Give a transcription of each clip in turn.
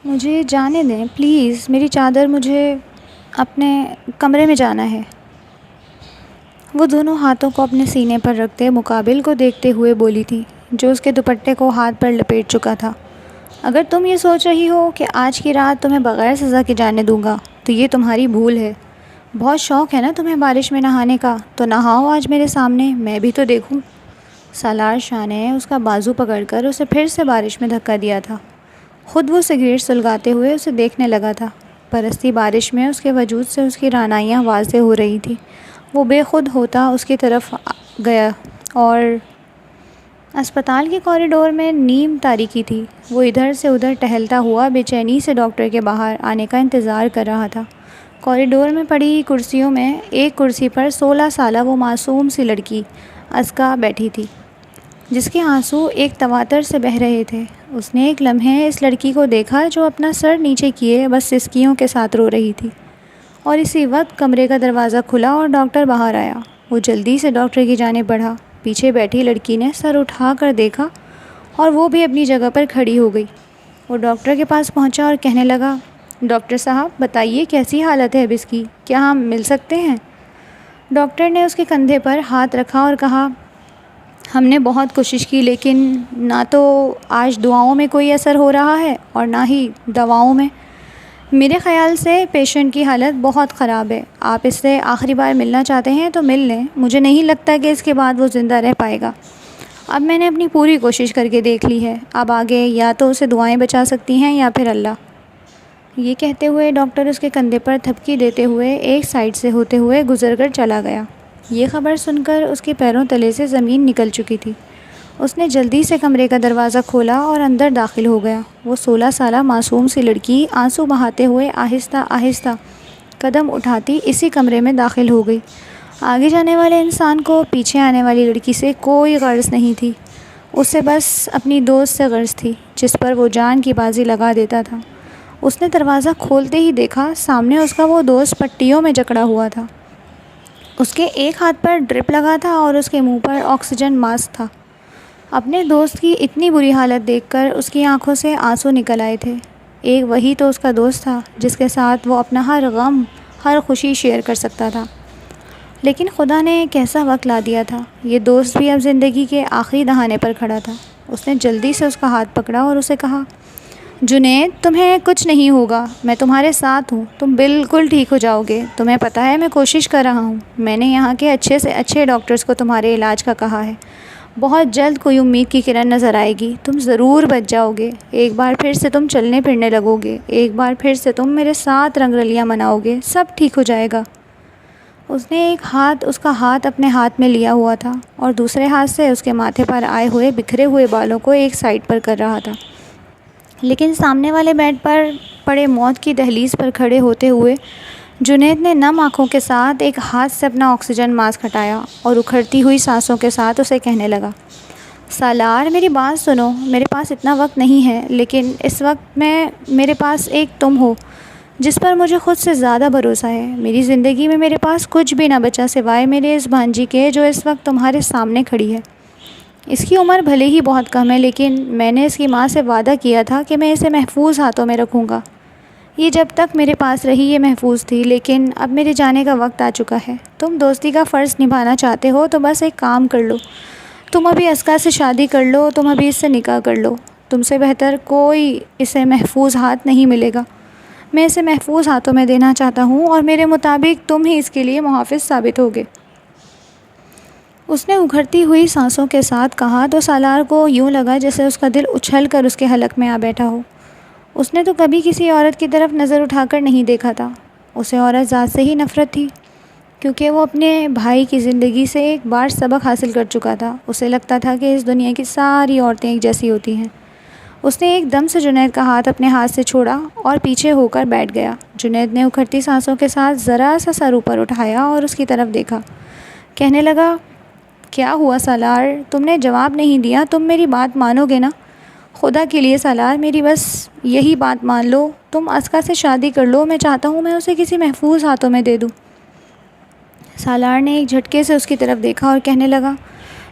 مجھے جانے دیں پلیز، میری چادر، مجھے اپنے کمرے میں جانا ہے۔ وہ دونوں ہاتھوں کو اپنے سینے پر رکھتے مقابل کو دیکھتے ہوئے بولی تھی، جو اس کے دوپٹے کو ہاتھ پر لپیٹ چکا تھا۔ اگر تم یہ سوچ رہی ہو کہ آج کی رات تمہیں بغیر سزا کے جانے دوں گا تو یہ تمہاری بھول ہے۔ بہت شوق ہے نا تمہیں بارش میں نہانے کا، تو نہاؤ آج میرے سامنے، میں بھی تو دیکھوں۔ سالار شاہ نے اس کا بازو پکڑ کر اسے پھر سے بارش میں دھکا دیا تھا۔ خود وہ سگریٹ سلگاتے ہوئے اسے دیکھنے لگا تھا۔ برستی بارش میں اس کے وجود سے اس کی رعنائیاں واضح ہو رہی تھیں۔ وہ بے خود ہوتا اس کی طرف گیا اور اسپتال کے کوریڈور میں نیم تاریکی تھی۔ وہ ادھر سے ادھر ٹہلتا ہوا بے چینی سے ڈاکٹر کے باہر آنے کا انتظار کر رہا تھا۔ کوریڈور میں پڑی کرسیوں میں ایک کرسی پر 16 سالہ وہ معصوم سی لڑکی ازکیٰ بیٹھی تھی، جس کے آنسو ایک تواتر سے بہہ رہے تھے۔ اس نے ایک لمحے اس لڑکی کو دیکھا جو اپنا سر نیچے کیے بس سسکیوں کے ساتھ رو رہی تھی، اور اسی وقت کمرے کا دروازہ کھلا اور ڈاکٹر باہر آیا۔ وہ جلدی سے ڈاکٹر کی جانب بڑھا۔ پیچھے بیٹھی لڑکی نے سر اٹھا کر دیکھا اور وہ بھی اپنی جگہ پر کھڑی ہو گئی۔ وہ ڈاکٹر کے پاس پہنچا اور کہنے لگا، ڈاکٹر صاحب بتائیے کیسی حالت ہے اب اس کی، کیا ہم مل سکتے ہیں؟ ڈاکٹر نے اس کے کندھے پر ہاتھ رکھا اور کہا، ہم نے بہت کوشش کی لیکن نہ تو آج دعاؤں میں کوئی اثر ہو رہا ہے اور نہ ہی دواؤں میں۔ میرے خیال سے پیشنٹ کی حالت بہت خراب ہے۔ آپ اس سے آخری بار ملنا چاہتے ہیں تو مل لیں، مجھے نہیں لگتا کہ اس کے بعد وہ زندہ رہ پائے گا۔ اب میں نے اپنی پوری کوشش کر کے دیکھ لی ہے، اب آگے یا تو اسے دعائیں بچا سکتی ہیں یا پھر اللہ۔ یہ کہتے ہوئے ڈاکٹر اس کے کندھے پر تھپکی دیتے ہوئے ایک سائڈ سے ہوتے ہوئے گزر کر چلا گیا۔ یہ خبر سن کر اس کے پیروں تلے سے زمین نکل چکی تھی۔ اس نے جلدی سے کمرے کا دروازہ کھولا اور اندر داخل ہو گیا۔ وہ 16 سالہ معصوم سی لڑکی آنسو بہاتے ہوئے آہستہ آہستہ قدم اٹھاتی اسی کمرے میں داخل ہو گئی۔ آگے جانے والے انسان کو پیچھے آنے والی لڑکی سے کوئی غرض نہیں تھی، اسے بس اپنی دوست سے غرض تھی جس پر وہ جان کی بازی لگا دیتا تھا۔ اس نے دروازہ کھولتے ہی دیکھا سامنے اس کا وہ دوست پٹیوں میں جکڑا ہوا تھا۔ اس کے ایک ہاتھ پر ڈرپ لگا تھا اور اس کے منہ پر آکسیجن ماسک تھا۔ اپنے دوست کی اتنی بری حالت دیکھ کر اس کی آنکھوں سے آنسو نکل آئے تھے۔ ایک وہی تو اس کا دوست تھا جس کے ساتھ وہ اپنا ہر غم، ہر خوشی شیئر کر سکتا تھا۔ لیکن خدا نے کیسا وقت لا دیا تھا، یہ دوست بھی اب زندگی کے آخری دہانے پر کھڑا تھا۔ اس نے جلدی سے اس کا ہاتھ پکڑا اور اسے کہا، جنید تمہیں کچھ نہیں ہوگا، میں تمہارے ساتھ ہوں، تم بالکل ٹھیک ہو جاؤ گے، تمہیں پتہ ہے میں کوشش کر رہا ہوں، میں نے یہاں کے اچھے سے اچھے ڈاکٹرز کو تمہارے علاج کا کہا ہے، بہت جلد کوئی امید کی کرن نظر آئے گی، تم ضرور بچ جاؤ گے، ایک بار پھر سے تم چلنے پھرنے لگو گے، ایک بار پھر سے تم میرے ساتھ رنگ رلیاں مناؤ گے، سب ٹھیک ہو جائے گا۔ اس نے ایک ہاتھ اس کا ہاتھ اپنے ہاتھ میں لیا ہوا تھا اور دوسرے ہاتھ سے اس کے ماتھے پر آئے ہوئے بکھرے ہوئے بالوں کو ایک سائڈ پر کر رہا تھا۔ لیکن سامنے والے بیڈ پر پڑے موت کی دہلیز پر کھڑے ہوتے ہوئے جنید نے نم آنکھوں کے ساتھ ایک ہاتھ سے اپنا آکسیجن ماسک ہٹایا اور اکھڑتی ہوئی سانسوں کے ساتھ اسے کہنے لگا، سالار میری بات سنو، میرے پاس اتنا وقت نہیں ہے، لیکن اس وقت میرے پاس ایک تم ہو جس پر مجھے خود سے زیادہ بھروسہ ہے۔ میری زندگی میں میرے پاس کچھ بھی نہ بچا سوائے میرے اس بھانجی کے جو اس وقت تمہارے سامنے کھڑی ہے۔ اس کی عمر بھلے ہی بہت کم ہے، لیکن میں نے اس کی ماں سے وعدہ کیا تھا کہ میں اسے محفوظ ہاتھوں میں رکھوں گا۔ یہ جب تک میرے پاس رہی یہ محفوظ تھی، لیکن اب میرے جانے کا وقت آ چکا ہے۔ تم دوستی کا فرض نبھانا چاہتے ہو تو بس ایک کام کر لو، تم ابھی ازکیٰ سے شادی کر لو، تم ابھی اس سے نکاح کر لو، تم سے بہتر کوئی اسے محفوظ ہاتھ نہیں ملے گا۔ میں اسے محفوظ ہاتھوں میں دینا چاہتا ہوں اور میرے مطابق تم ہی اس کے لیے محافظ ثابت ہوگے۔ اس نے اکھڑتی ہوئی سانسوں کے ساتھ کہا تو سالار کو یوں لگا جیسے اس کا دل اچھل کر اس کے حلق میں آ بیٹھا ہو۔ اس نے تو کبھی کسی عورت کی طرف نظر اٹھا کر نہیں دیکھا تھا۔ اسے عورت ذات سے ہی نفرت تھی، کیونکہ وہ اپنے بھائی کی زندگی سے ایک بار سبق حاصل کر چکا تھا۔ اسے لگتا تھا کہ اس دنیا کی ساری عورتیں ایک جیسی ہوتی ہیں۔ اس نے ایک دم سے جنید کا ہاتھ اپنے ہاتھ سے چھوڑا اور پیچھے ہو کر بیٹھ گیا۔ جنید نے اکھڑتی سانسوں کے ساتھ ذرا سا سر اوپر اٹھایا اور اس کی طرف دیکھا، کہنے لگا، کیا ہوا سالار، تم نے جواب نہیں دیا، تم میری بات مانو گے نا؟ خدا کے لیے سالار میری بس یہی بات مان لو، تم ازکیٰ سے شادی کر لو، میں چاہتا ہوں میں اسے کسی محفوظ ہاتھوں میں دے دوں۔ سالار نے ایک جھٹکے سے اس کی طرف دیکھا اور کہنے لگا،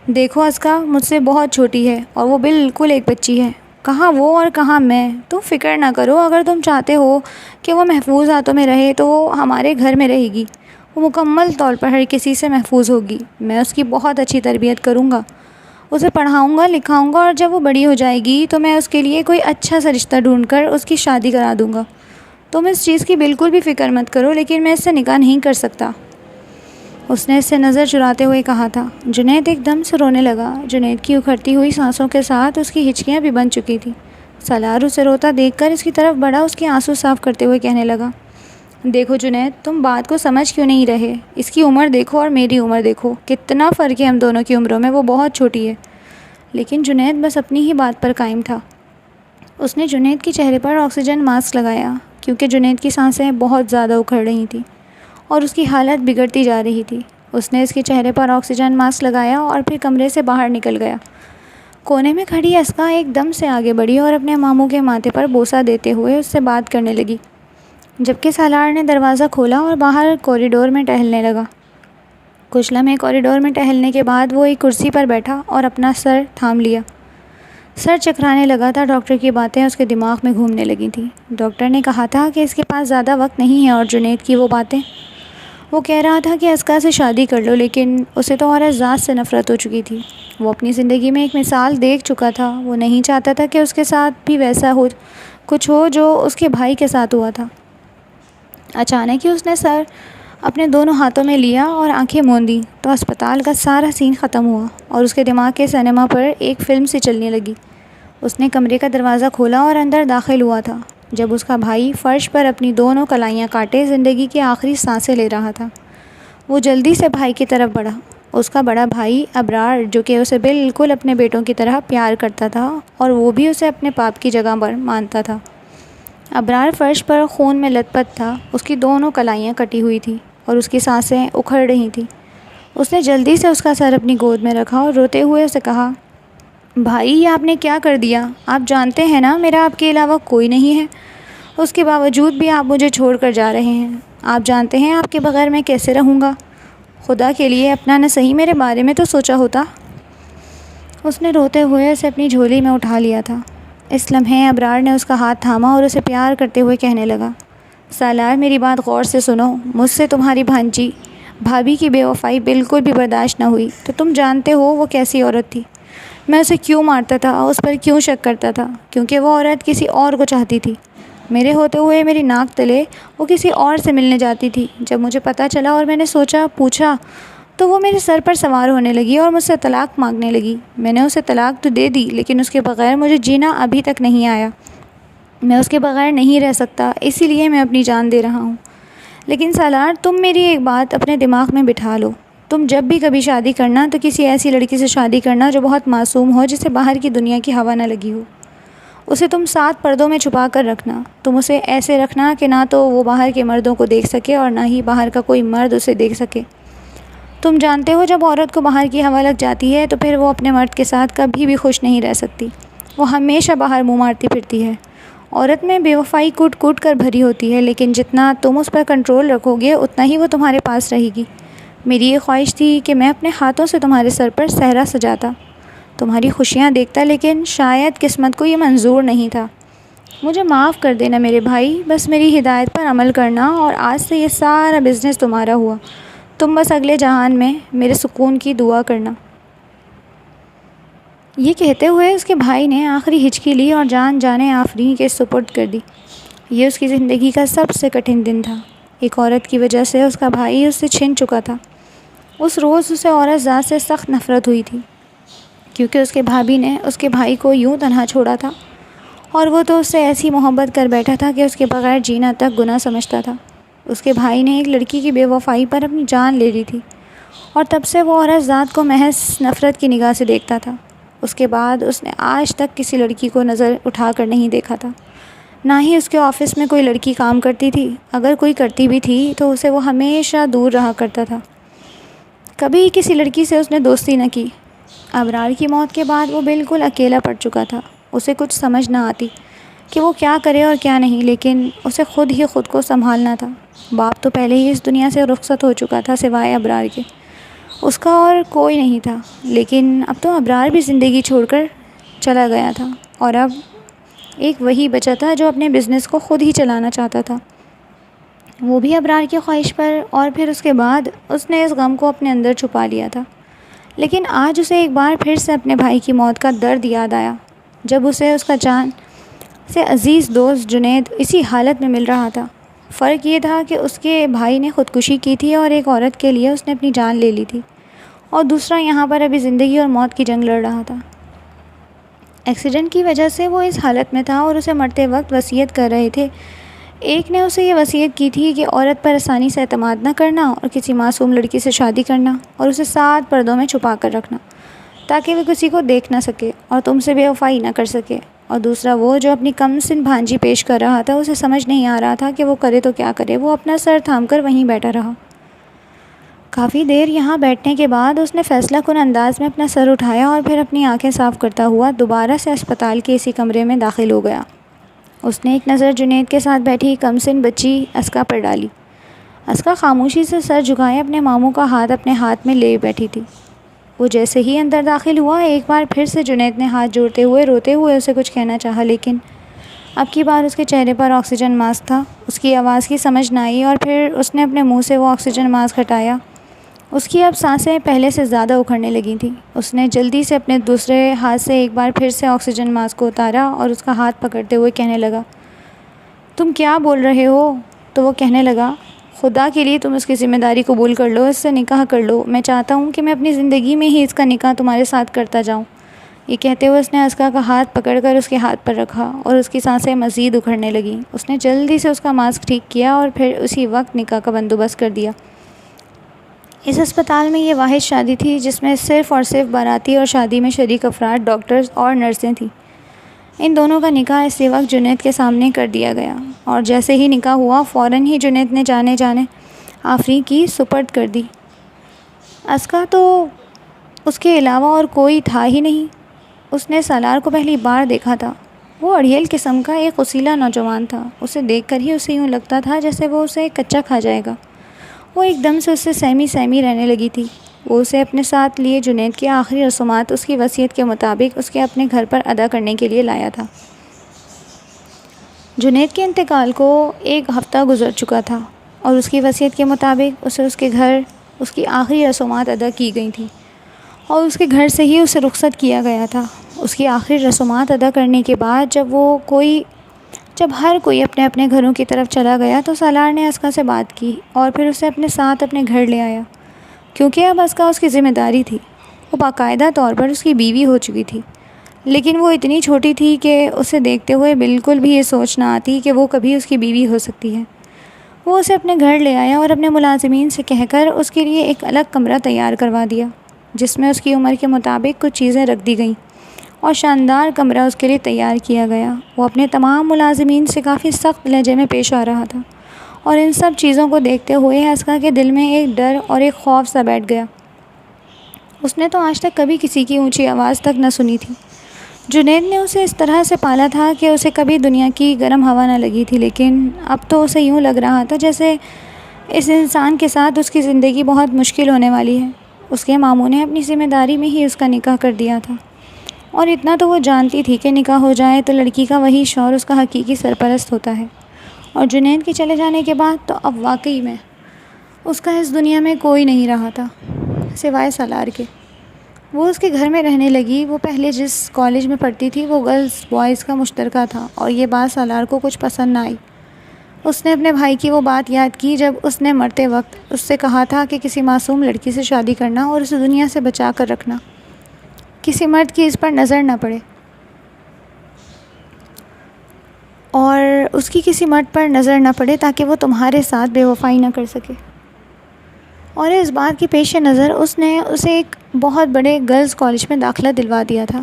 دیکھو ازکیٰ مجھ سے بہت چھوٹی ہے اور وہ بالکل ایک بچی ہے، کہاں وہ اور کہاں میں. تم فکر نہ کرو، اگر تم چاہتے ہو کہ وہ محفوظ ہاتھوں میں رہے تو وہ ہمارے گھر میں رہے گی. وہ مکمل طور پر ہر کسی سے محفوظ ہوگی. میں اس کی بہت اچھی تربیت کروں گا، اسے پڑھاؤں گا، لکھاؤں گا، اور جب وہ بڑی ہو جائے گی تو میں اس کے لیے کوئی اچھا سا رشتہ ڈھونڈ کر اس کی شادی کرا دوں گا. تم اس چیز کی بالکل بھی فکر مت کرو، لیکن میں اس سے نکاح نہیں کر سکتا. اس نے اس سے نظر چراتے ہوئے کہا تھا. جنید ایک دم سے رونے لگا. جنید کی اکھڑتی ہوئی سانسوں کے ساتھ اس کی ہچکیاں بھی بن چکی تھیں. سالار اسے روتا دیکھ کر اس کی طرف بڑھا، اس کے آنسو صاف کرتے ہوئے کہنے لگا. دیکھو جنید، تم بات کو سمجھ کیوں نہیں رہے؟ اس کی عمر دیکھو اور میری عمر دیکھو، کتنا فرق ہے ہم دونوں کی عمروں میں. وہ بہت چھوٹی ہے. لیکن جنید بس اپنی ہی بات پر قائم تھا. اس نے جنید کے چہرے پر آکسیجن ماسک لگایا، کیونکہ جنید کی سانسیں بہت زیادہ اکھڑ رہی تھیں اور اس کی حالت بگڑتی جا رہی تھی. اس نے اس کے چہرے پر آکسیجن ماسک لگایا اور پھر کمرے سے باہر نکل گیا. کونے میں کھڑی اسکا ایک دم سے آگے بڑھی اور اپنے ماموں کے ماتھے پر بوسہ دیتے ہوئے اس سے بات کرنے لگی، جبکہ سالار نے دروازہ کھولا اور باہر کوریڈور میں ٹہلنے لگا. کچھ لمحے کوریڈور میں ٹہلنے کے بعد وہ ایک کرسی پر بیٹھا اور اپنا سر تھام لیا. سر چکرانے لگا تھا. ڈاکٹر کی باتیں اس کے دماغ میں گھومنے لگی تھیں. ڈاکٹر نے کہا تھا کہ اس کے پاس زیادہ وقت نہیں ہے، اور جنید کی وہ باتیں. وہ کہہ رہا تھا کہ اسکا سے شادی کر لو، لیکن اسے تو عورت ذات سے نفرت ہو چکی تھی. وہ اپنی زندگی میں ایک مثال دیکھ چکا تھا. وہ نہیں چاہتا تھا کہ اس کے ساتھ بھی ویسا کچھ ہو جو اس کے بھائی کے ساتھ ہوا تھا. اچانک ہی اس نے سر اپنے دونوں ہاتھوں میں لیا اور آنکھیں موند دیں تو اسپتال کا سارا سین ختم ہوا اور اس کے دماغ کے سینما پر ایک فلم سی چلنے لگی. اس نے کمرے کا دروازہ کھولا اور اندر داخل ہوا تھا جب اس کا بھائی فرش پر اپنی دونوں کلائیاں کاٹے زندگی کی آخری سانسیں لے رہا تھا. وہ جلدی سے بھائی کی طرف بڑھا. اس کا بڑا بھائی ابرار، جو کہ اسے بالکل اپنے بیٹوں کی طرح پیار کرتا تھا اور وہ بھی اسے اپنے باپ کی جگہ پر مانتا تھا. ابرار فرش پر خون میں لت پت تھا. اس کی دونوں کلائیاں کٹی ہوئی تھیں اور اس کی سانسیں اکھڑ رہی تھیں. اس نے جلدی سے اس کا سر اپنی گود میں رکھا اور روتے ہوئے اسے کہا، بھائی یہ آپ نے کیا کر دیا؟ آپ جانتے ہیں نا میرا آپ کے علاوہ کوئی نہیں ہے. اس کے باوجود بھی آپ مجھے چھوڑ کر جا رہے ہیں. آپ جانتے ہیں آپ کے بغیر میں کیسے رہوں گا؟ خدا کے لیے اپنا نہ صحیح میرے بارے میں تو سوچا ہوتا. اس نے روتے ہوئے اسے اپنی جھولی میں اٹھا لیا تھا. اس لمحے ابرار نے اس کا ہاتھ تھاما اور اسے پیار کرتے ہوئے کہنے لگا، سالار میری بات غور سے سنو. مجھ سے تمہاری بھانجی بھابھی کی بے وفائی بالکل بھی برداشت نہ ہوئی. تو تم جانتے ہو وہ کیسی عورت تھی. میں اسے کیوں مارتا تھا، اس پر کیوں شک کرتا تھا؟ کیونکہ وہ عورت کسی اور کو چاہتی تھی. میرے ہوتے ہوئے میری ناک تلے وہ کسی اور سے ملنے جاتی تھی. جب مجھے پتہ چلا اور میں نے پوچھا تو وہ میرے سر پر سوار ہونے لگی اور مجھ سے طلاق مانگنے لگی. میں نے اسے طلاق تو دے دی، لیکن اس کے بغیر مجھے جینا ابھی تک نہیں آیا. میں اس کے بغیر نہیں رہ سکتا، اسی لیے میں اپنی جان دے رہا ہوں. لیکن سالار، تم میری ایک بات اپنے دماغ میں بٹھا لو. تم جب بھی کبھی شادی کرنا تو کسی ایسی لڑکی سے شادی کرنا جو بہت معصوم ہو، جسے باہر کی دنیا کی ہوا نہ لگی ہو. اسے تم 7 پردوں میں چھپا کر رکھنا. تم اسے ایسے رکھنا کہ نہ تو وہ باہر کے مردوں کو دیکھ سکے اور نہ ہی باہر کا کوئی مرد اسے دیکھ سکے. تم جانتے ہو جب عورت کو باہر کی ہوا لگ جاتی ہے تو پھر وہ اپنے مرد کے ساتھ کبھی بھی خوش نہیں رہ سکتی. وہ ہمیشہ باہر منہ مارتی پھرتی ہے. عورت میں بے وفائی کوٹ کوٹ کر بھری ہوتی ہے، لیکن جتنا تم اس پر کنٹرول رکھو گے اتنا ہی وہ تمہارے پاس رہے گی. میری یہ خواہش تھی کہ میں اپنے ہاتھوں سے تمہارے سر پر صحرا سجاتا، تمہاری خوشیاں دیکھتا، لیکن شاید قسمت کو یہ منظور نہیں تھا. مجھے معاف کر دینا میرے بھائی. بس میری ہدایت پر عمل کرنا اور آج سے یہ سارا بزنس تمہارا ہوا. تم بس اگلے جہان میں میرے سکون کی دعا کرنا. یہ کہتے ہوئے اس کے بھائی نے آخری ہچکی لی اور جان جانے آفرین کے سپرد کر دی. یہ اس کی زندگی کا سب سے کٹھن دن تھا. ایک عورت کی وجہ سے اس کا بھائی اس سے چھن چکا تھا. اس روز اسے عورت ذات سے سخت نفرت ہوئی تھی، کیونکہ اس کے بھابھی نے اس کے بھائی کو یوں تنہا چھوڑا تھا، اور وہ تو اس سے ایسی محبت کر بیٹھا تھا کہ اس کے بغیر جینا تک گناہ سمجھتا تھا. اس کے بھائی نے ایک لڑکی کی بے وفائی پر اپنی جان لے لی تھی، اور تب سے وہ عورت ذات کو محض نفرت کی نگاہ سے دیکھتا تھا. اس کے بعد اس نے آج تک کسی لڑکی کو نظر اٹھا کر نہیں دیکھا تھا. نہ ہی اس کے آفس میں کوئی لڑکی کام کرتی تھی. اگر کوئی کرتی بھی تھی تو اسے وہ ہمیشہ دور رہا کرتا تھا. کبھی کسی لڑکی سے اس نے دوستی نہ کی. ابرار کی موت کے بعد وہ بالکل اکیلا پڑ چکا تھا. اسے کچھ سمجھ نہ آتی کہ وہ کیا کرے اور کیا نہیں، لیکن اسے خود ہی خود کو سنبھالنا تھا. باپ تو پہلے ہی اس دنیا سے رخصت ہو چکا تھا، سوائے ابرار کے اس کا اور کوئی نہیں تھا. لیکن اب تو ابرار بھی زندگی چھوڑ کر چلا گیا تھا، اور اب ایک وہی بچا تھا جو اپنے بزنس کو خود ہی چلانا چاہتا تھا، وہ بھی ابرار کی خواہش پر، اور پھر اس کے بعد اس نے اس غم کو اپنے اندر چھپا لیا تھا۔ لیکن آج اسے ایک بار پھر سے اپنے بھائی کی موت کا درد یاد آیا، جب اسے اس کا جان سے عزیز دوست جنید اسی حالت میں مل رہا تھا۔ فرق یہ تھا کہ اس کے بھائی نے خودکشی کی تھی اور ایک عورت کے لیے اس نے اپنی جان لے لی تھی، اور دوسرا یہاں پر ابھی زندگی اور موت کی جنگ لڑ رہا تھا۔ ایکسیڈنٹ کی وجہ سے وہ اس حالت میں تھا اور اسے مرتے وقت وصیت کر رہے تھے۔ ایک نے اسے یہ وصیت کی تھی کہ عورت پر آسانی سے اعتماد نہ کرنا اور کسی معصوم لڑکی سے شادی کرنا اور اسے 7 پردوں میں چھپا کر رکھنا تاکہ وہ کسی کو دیکھ نہ سکے اور تم سے بے وفائی نہ کر سکے، اور دوسرا وہ جو اپنی کم سن بھانجی پیش کر رہا تھا، اسے سمجھ نہیں آ رہا تھا کہ وہ کرے تو کیا کرے۔ وہ اپنا سر تھام کر وہیں بیٹھا رہا۔ کافی دیر یہاں بیٹھنے کے بعد اس نے فیصلہ کن انداز میں اپنا سر اٹھایا اور پھر اپنی آنکھیں صاف کرتا ہوا دوبارہ سے اسپتال کے اسی کمرے میں داخل ہو گیا۔ اس نے ایک نظر جنید کے ساتھ بیٹھی کم سن بچی اسکا پر ڈالی۔ اسکا خاموشی سے سر جھکائے اپنے ماموں کا ہاتھ اپنے ہاتھ میں لے بیٹھی تھی۔ وہ جیسے ہی اندر داخل ہوا، ایک بار پھر سے جنید نے ہاتھ جوڑتے ہوئے روتے ہوئے اسے کچھ کہنا چاہا، لیکن اب کی بار اس کے چہرے پر آکسیجن ماسک تھا۔ اس کی آواز کی سمجھ نہ آئی اور پھر اس نے اپنے منہ سے وہ آکسیجن ماسک ہٹایا۔ اس کی اب سانسیں پہلے سے زیادہ اکھڑنے لگی تھیں۔ اس نے جلدی سے اپنے دوسرے ہاتھ سے ایک بار پھر سے آکسیجن ماسک کو اتارا اور اس کا ہاتھ پکڑتے ہوئے کہنے لگا، تم کیا بول رہے ہو؟ تو وہ کہنے لگا، خدا کے لیے تم اس کی ذمہ داری قبول کر لو، اس سے نکاح کر لو۔ میں چاہتا ہوں کہ میں اپنی زندگی میں ہی اس کا نکاح تمہارے ساتھ کرتا جاؤں۔ یہ کہتے ہوئے اس نے اسکا کا ہاتھ پکڑ کر اس کے ہاتھ پر رکھا اور اس کی سانسیں مزید اکھڑنے لگیں۔ اس نے جلدی سے اس کا ماسک ٹھیک کیا اور پھر اسی وقت نکاح کا بندوبست کر دیا۔ اس ہسپتال میں یہ واحد شادی تھی جس میں صرف اور صرف باراتی اور شادی میں شریک افراد ڈاکٹرز اور نرسیں تھیں۔ ان دونوں کا نکاح اسی وقت جنید کے سامنے کر دیا گیا، اور جیسے ہی نکاح ہوا فوراً ہی جنید نے جانے آفریں کی سپرد کر دی۔ اسکا تو اس کے علاوہ اور کوئی تھا ہی نہیں۔ اس نے سالار کو پہلی بار دیکھا تھا۔ وہ اڑیل قسم کا ایک وسیلہ نوجوان تھا۔ اسے دیکھ کر ہی اسے یوں لگتا تھا جیسے وہ اسے کچا کھا جائے گا۔ وہ ایک دم سے اس سے سہمی رہنے لگی تھی۔ وہ اسے اپنے ساتھ لیے جنید کی آخری رسومات اس کی وصیت کے مطابق اس کے اپنے گھر پر ادا کرنے کے لیے لایا تھا۔ جنید کے انتقال کو 1 ہفتہ گزر چکا تھا اور اس کی وصیت کے مطابق اسے اس کے گھر اس کی آخری رسومات ادا کی گئی تھیں اور اس کے گھر سے ہی اسے رخصت کیا گیا تھا۔ اس کی آخری رسومات ادا کرنے کے بعد جب ہر کوئی اپنے اپنے گھروں کی طرف چلا گیا تو سالار نے اسکا سے بات کی اور پھر اسے اپنے ساتھ اپنے گھر لے آیا، کیونکہ اب اسکا اس کی ذمہ داری تھی۔ وہ باقاعدہ طور پر اس کی بیوی ہو چکی تھی، لیکن وہ اتنی چھوٹی تھی کہ اسے دیکھتے ہوئے بالکل بھی یہ سوچ نہ آتی کہ وہ کبھی اس کی بیوی ہو سکتی ہے۔ وہ اسے اپنے گھر لے آیا اور اپنے ملازمین سے کہہ کر اس کے لیے ایک الگ کمرہ تیار کروا دیا، جس میں اس کی عمر کے مطابق کچھ چیزیں رکھ دی گئیں اور شاندار کمرہ اس کے لیے تیار کیا گیا۔ وہ اپنے تمام ملازمین سے کافی سخت لہجے میں پیش آ رہا تھا، اور ان سب چیزوں کو دیکھتے ہوئے اسکا کے دل میں ایک ڈر اور ایک خوف سا بیٹھ گیا۔ اس نے تو آج تک کبھی کسی کی اونچی آواز تک نہ سنی تھی۔ جنید نے اسے اس طرح سے پالا تھا کہ اسے کبھی دنیا کی گرم ہوا نہ لگی تھی، لیکن اب تو اسے یوں لگ رہا تھا جیسے اس انسان کے ساتھ اس کی زندگی بہت مشکل ہونے والی ہے۔ اس کے ماموں نے اپنی ذمہ داری میں ہی اس کا نکاح کر دیا تھا، اور اتنا تو وہ جانتی تھی کہ نکاح ہو جائے تو لڑکی کا وہی شوہر اس کا حقیقی سرپرست ہوتا ہے، اور جنید کے چلے جانے کے بعد تو اب واقعی میں اس کا اس دنیا میں کوئی نہیں رہا تھا سوائے سالار کے۔ وہ اس کے گھر میں رہنے لگی۔ وہ پہلے جس کالج میں پڑھتی تھی وہ گرلز بوائز کا مشترکہ تھا، اور یہ بات سالار کو کچھ پسند نہ آئی۔ اس نے اپنے بھائی کی وہ بات یاد کی جب اس نے مرتے وقت اس سے کہا تھا کہ کسی معصوم لڑکی سے شادی کرنا اور اسے دنیا سے بچا کر رکھنا، کسی مرد کی اس پر نظر نہ پڑے، اور اس کی کسی مرد پر نظر نہ پڑے تاکہ وہ تمہارے ساتھ بے وفائی نہ کر سکے۔ اور اس بات کے پیش نظر اس نے اسے ایک بہت بڑے گرلز کالج میں داخلہ دلوا دیا تھا۔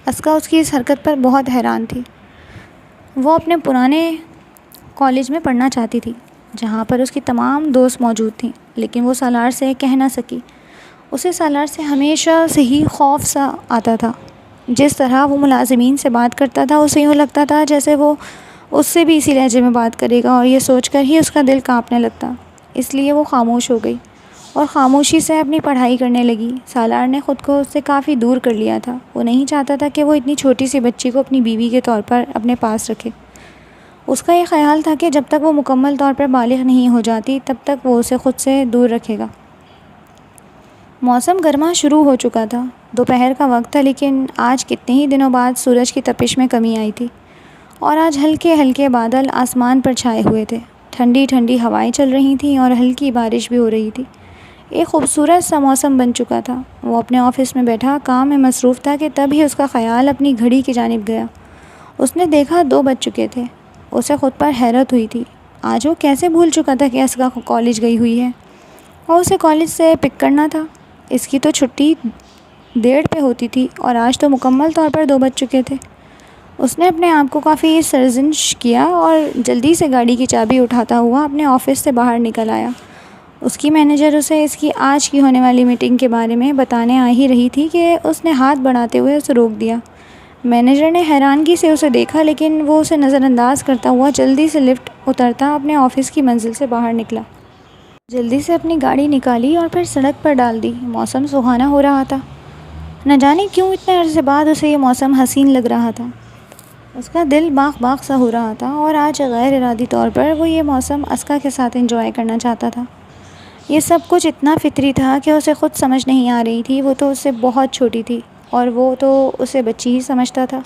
اسکا اس کی اس حرکت پر بہت حیران تھی۔ وہ اپنے پرانے کالج میں پڑھنا چاہتی تھی جہاں پر اس کی تمام دوست موجود تھیں، لیکن وہ سالار سے کہہ نہ سکی۔ اسے سالار سے ہمیشہ سے ہی خوف سا آتا تھا۔ جس طرح وہ ملازمین سے بات کرتا تھا اسے یوں لگتا تھا جیسے وہ اس سے بھی اسی لہجے میں بات کرے گا، اور یہ سوچ کر ہی اس کا دل کانپنے لگتا۔ اس لیے وہ خاموش ہو گئی اور خاموشی سے اپنی پڑھائی کرنے لگی۔ سالار نے خود کو اس سے کافی دور کر لیا تھا۔ وہ نہیں چاہتا تھا کہ وہ اتنی چھوٹی سی بچی کو اپنی بیوی کے طور پر اپنے پاس رکھے۔ اس کا یہ خیال تھا کہ جب تک وہ مکمل طور پر بالغ نہیں ہو جاتی تب تک وہ اسے خود سے دور رکھے گا۔ موسم گرما شروع ہو چکا تھا۔ دوپہر کا وقت تھا، لیکن آج کتنے ہی دنوں بعد سورج کی تپش میں کمی آئی تھی، اور آج ہلکے ہلکے بادل آسمان پر چھائے ہوئے تھے۔ ٹھنڈی ٹھنڈی ہوائیں چل رہی تھیں اور ہلکی بارش بھی ہو رہی تھی۔ ایک خوبصورت سا موسم بن چکا تھا۔ وہ اپنے آفس میں بیٹھا کام میں مصروف تھا کہ تب ہی اس کا خیال اپنی گھڑی کی جانب گیا۔ اس نے دیکھا 2 بج چکے تھے۔ اسے خود پر حیرت ہوئی تھی۔ آج وہ کیسے بھول چکا تھا کہ اسکا کالج گئی ہوئی ہے اور اسے کالج سے پک کرنا تھا۔ اس کی تو چھٹی 1:30 پہ ہوتی تھی اور آج تو مکمل طور پر 2 بج چکے تھے۔ اس نے اپنے آپ کو کافی سرزنش کیا اور جلدی سے گاڑی کی چابی اٹھاتا ہوا اپنے آفس سے باہر نکل آیا۔ اس کی مینیجر اسے اس کی آج کی ہونے والی میٹنگ کے بارے میں بتانے آ ہی رہی تھی کہ اس نے ہاتھ بڑھاتے ہوئے اسے روک دیا۔ مینیجر نے حیرانگی سے اسے دیکھا، لیکن وہ اسے نظر انداز کرتا ہوا جلدی سے لفٹ اترتا اپنے آفس کی منزل سے باہر نکلا۔ جلدی سے اپنی گاڑی نکالی اور پھر سڑک پر ڈال دی۔ موسم سہانا ہو رہا تھا۔ نہ جانے کیوں اتنے عرصے بعد اسے یہ موسم حسین لگ رہا تھا۔ اس کا دل باغ باغ سا ہو رہا تھا اور آج غیر ارادی طور پر وہ یہ موسم اسکا کے ساتھ انجوائے کرنا چاہتا تھا۔ یہ سب کچھ اتنا فطری تھا کہ اسے خود سمجھ نہیں آ رہی تھی۔ وہ تو اس سے بہت چھوٹی تھی اور وہ تو اسے بچی ہی سمجھتا تھا،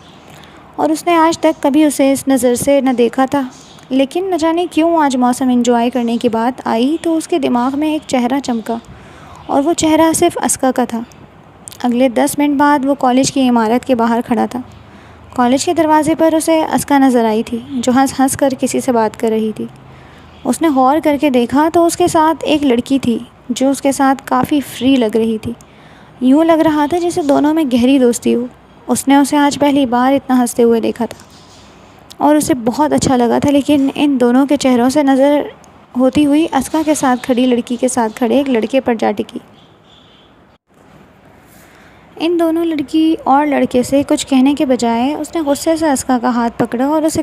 اور اس نے آج تک کبھی اسے اس نظر سے نہ دیکھا تھا۔ لیکن نہ جانے کیوں آج موسم انجوائے کرنے کی بات آئی تو اس کے دماغ میں ایک چہرہ چمکا، اور وہ چہرہ صرف اسکا کا تھا۔ اگلے 10 منٹ بعد وہ کالج کی عمارت کے باہر کھڑا تھا۔ کالج کے دروازے پر اسے اسکا نظر آئی تھی، جو ہنس ہنس کر کسی سے بات کر رہی تھی۔ اس نے غور کر کے دیکھا تو اس کے ساتھ ایک لڑکی تھی جو اس کے ساتھ کافی فری لگ رہی تھی۔ یوں لگ رہا تھا جیسے دونوں میں گہری دوستی ہو۔ اس نے اسے آج پہلی بار اتنا ہنستے ہوئے دیکھا تھا اور اسے بہت اچھا لگا تھا، لیکن ان دونوں کے چہروں سے نظر ہوتی ہوئی اسکا کے ساتھ کھڑی لڑکی کے ساتھ کھڑے ایک لڑکے پر جا ٹکی۔ ان دونوں لڑکی اور لڑکے سے کچھ کہنے کے بجائے اس نے غصے سے اسکا کا ہاتھ پکڑا اور اسے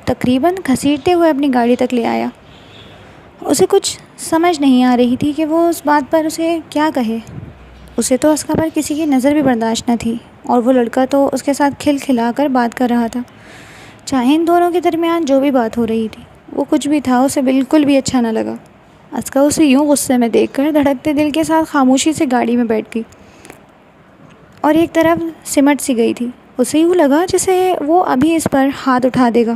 تقریباً گھسیٹتے ہوئے اپنی گاڑی تک لے آیا۔ اسے کچھ سمجھ نہیں آ رہی تھی کہ وہ اس بات پر اسے کیا کہے۔ اسے تو اسکا پر کسی کی نظر بھی برداشت نہ تھی، اور وہ لڑکا تو اس کے ساتھ کھل کھلا کر بات کر رہا تھا۔ چاہے ان دونوں کے درمیان جو بھی بات ہو رہی تھی، وہ کچھ بھی تھا، اسے بالکل بھی اچھا نہ لگا۔ اسکا اسے یوں غصے میں دیکھ کر دھڑکتے دل کے ساتھ خاموشی سے گاڑی میں بیٹھ گئی اور ایک طرف سمٹ سی گئی تھی۔ اسے یوں لگا جیسے وہ ابھی اس پر ہاتھ اٹھا دے گا،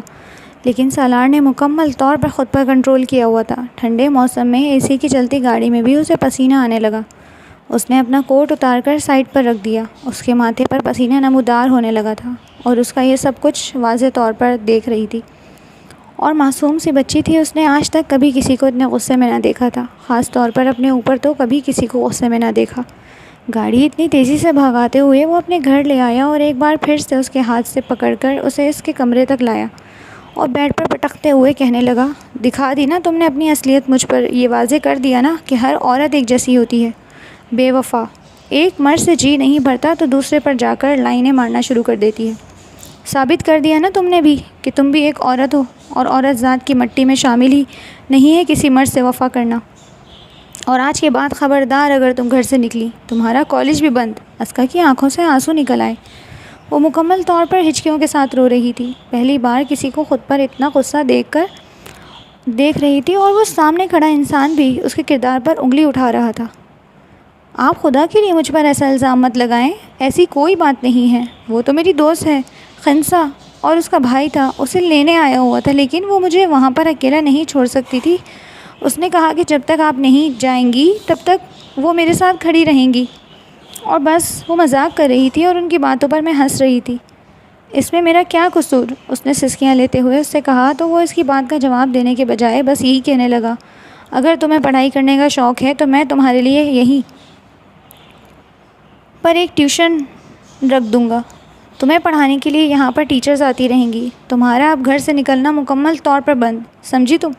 لیکن سالار نے مکمل طور پر خود پر کنٹرول کیا ہوا تھا۔ ٹھنڈے موسم میں اے سی کی چلتی گاڑی میں بھی اسے پسینہ آنے لگا۔ اس نے اپنا کوٹ اتار کر سائڈ پر رکھ دیا۔ اس کے ماتھے پر پسینہ نمودار ہونے لگا تھا اور اس کا یہ سب کچھ واضح طور پر دیکھ رہی تھی، اور معصوم سی بچی تھی۔ اس نے آج تک کبھی کسی کو اتنے غصے میں نہ دیکھا تھا، خاص طور پر اپنے اوپر تو کبھی کسی کو غصے میں نہ دیکھا۔ گاڑی اتنی تیزی سے بھگاتے ہوئے وہ اپنے گھر لے آیا اور ایک بار پھر سے اس کے ہاتھ سے پکڑ کر اسے اس کے کمرے تک لایا اور بیڈ پر پٹکتے ہوئے کہنے لگا، دکھا دی نا تم نے اپنی اصلیت مجھ پر، یہ واضح کر دیا نا کہ ہر عورت ایک جیسی ہوتی ہے، بے وفا۔ ایک مرد سے جی نہیں بھرتا تو دوسرے پر جا کر لائنیں مارنا شروع کر دیتی ہے۔ ثابت کر دیا نا تم نے بھی کہ تم بھی ایک عورت ہو، اور عورت ذات کی مٹی میں شامل ہی نہیں ہے کسی مرد سے وفا کرنا۔ اور آج کے بعد خبردار اگر تم گھر سے نکلی، تمہارا کالج بھی بند۔ اسکا کی آنکھوں سے آنسو نکل آئے۔ وہ مکمل طور پر ہچکیوں کے ساتھ رو رہی تھی۔ پہلی بار کسی کو خود پر اتنا غصہ دیکھ رہی تھی، اور وہ سامنے کھڑا انسان بھی اس کے کردار پر انگلی اٹھا رہا تھا۔ آپ خدا کے لیے مجھ پر ایسا الزام مت لگائیں، ایسی کوئی بات نہیں ہے۔ وہ تو میری دوست ہے خنسا، اور اس کا بھائی تھا، اسے لینے آیا ہوا تھا، لیکن وہ مجھے وہاں پر اکیلا نہیں چھوڑ سکتی تھی۔ اس نے کہا کہ جب تک آپ نہیں جائیں گی تب تک وہ میرے ساتھ کھڑی رہیں گی، اور بس وہ مذاق کر رہی تھی اور ان کی باتوں پر میں ہنس رہی تھی۔ اس میں میرا کیا قصور؟ اس نے سسکیاں لیتے ہوئے اس سے کہا، تو وہ اس کی بات کا جواب دینے کے بجائے بس یہی کہنے لگا، اگر تمہیں پڑھائی کرنے کا شوق ہے تو میں تمہارے لیے یہیں پر ایک ٹیوشن رکھ دوں گا۔ تمہیں پڑھانے کے لیے یہاں پر ٹیچرز آتی رہیں گی۔ تمہارا اب گھر سے نکلنا مکمل طور پر بند، سمجھی تم؟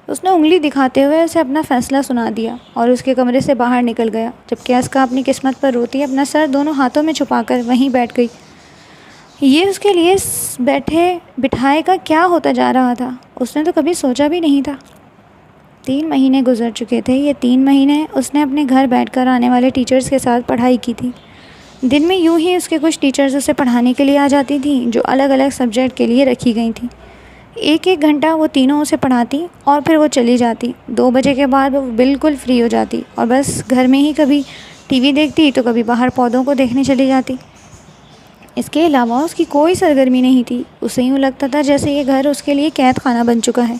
اس نے انگلی دکھاتے ہوئے اسے اپنا فیصلہ سنا دیا اور اس کے کمرے سے باہر نکل گیا، جبکہ اسکا اپنی قسمت پر روتی اپنا سر دونوں ہاتھوں میں چھپا کر وہیں بیٹھ گئی۔ یہ اس کے لیے بیٹھے بٹھائے کا کیا ہوتا جا رہا تھا؟ اس نے تو کبھی سوچا بھی نہیں تھا۔ 3 مہینے گزر چکے تھے۔ یہ 3 مہینے اس نے اپنے گھر بیٹھ کر آنے والے ٹیچرز کے ساتھ پڑھائی کی تھی۔ دن میں یوں ہی اس کے کچھ ٹیچرز اسے پڑھانے کے لیے آ جاتی تھیں جو الگ الگ سبجیکٹ کے لیے رکھی گئی تھیں۔ 1 گھنٹہ وہ تینوں اسے پڑھاتی اور پھر وہ چلی جاتی۔ 2 بجے کے بعد وہ بالکل فری ہو جاتی اور بس گھر میں ہی کبھی ٹی وی دیکھتی تو کبھی باہر پودوں کو دیکھنے چلی جاتی۔ اس کے علاوہ اس کی کوئی سرگرمی نہیں تھی۔ اسے یوں لگتا تھا جیسے یہ گھر اس کے لیے قید خانہ بن چکا ہے۔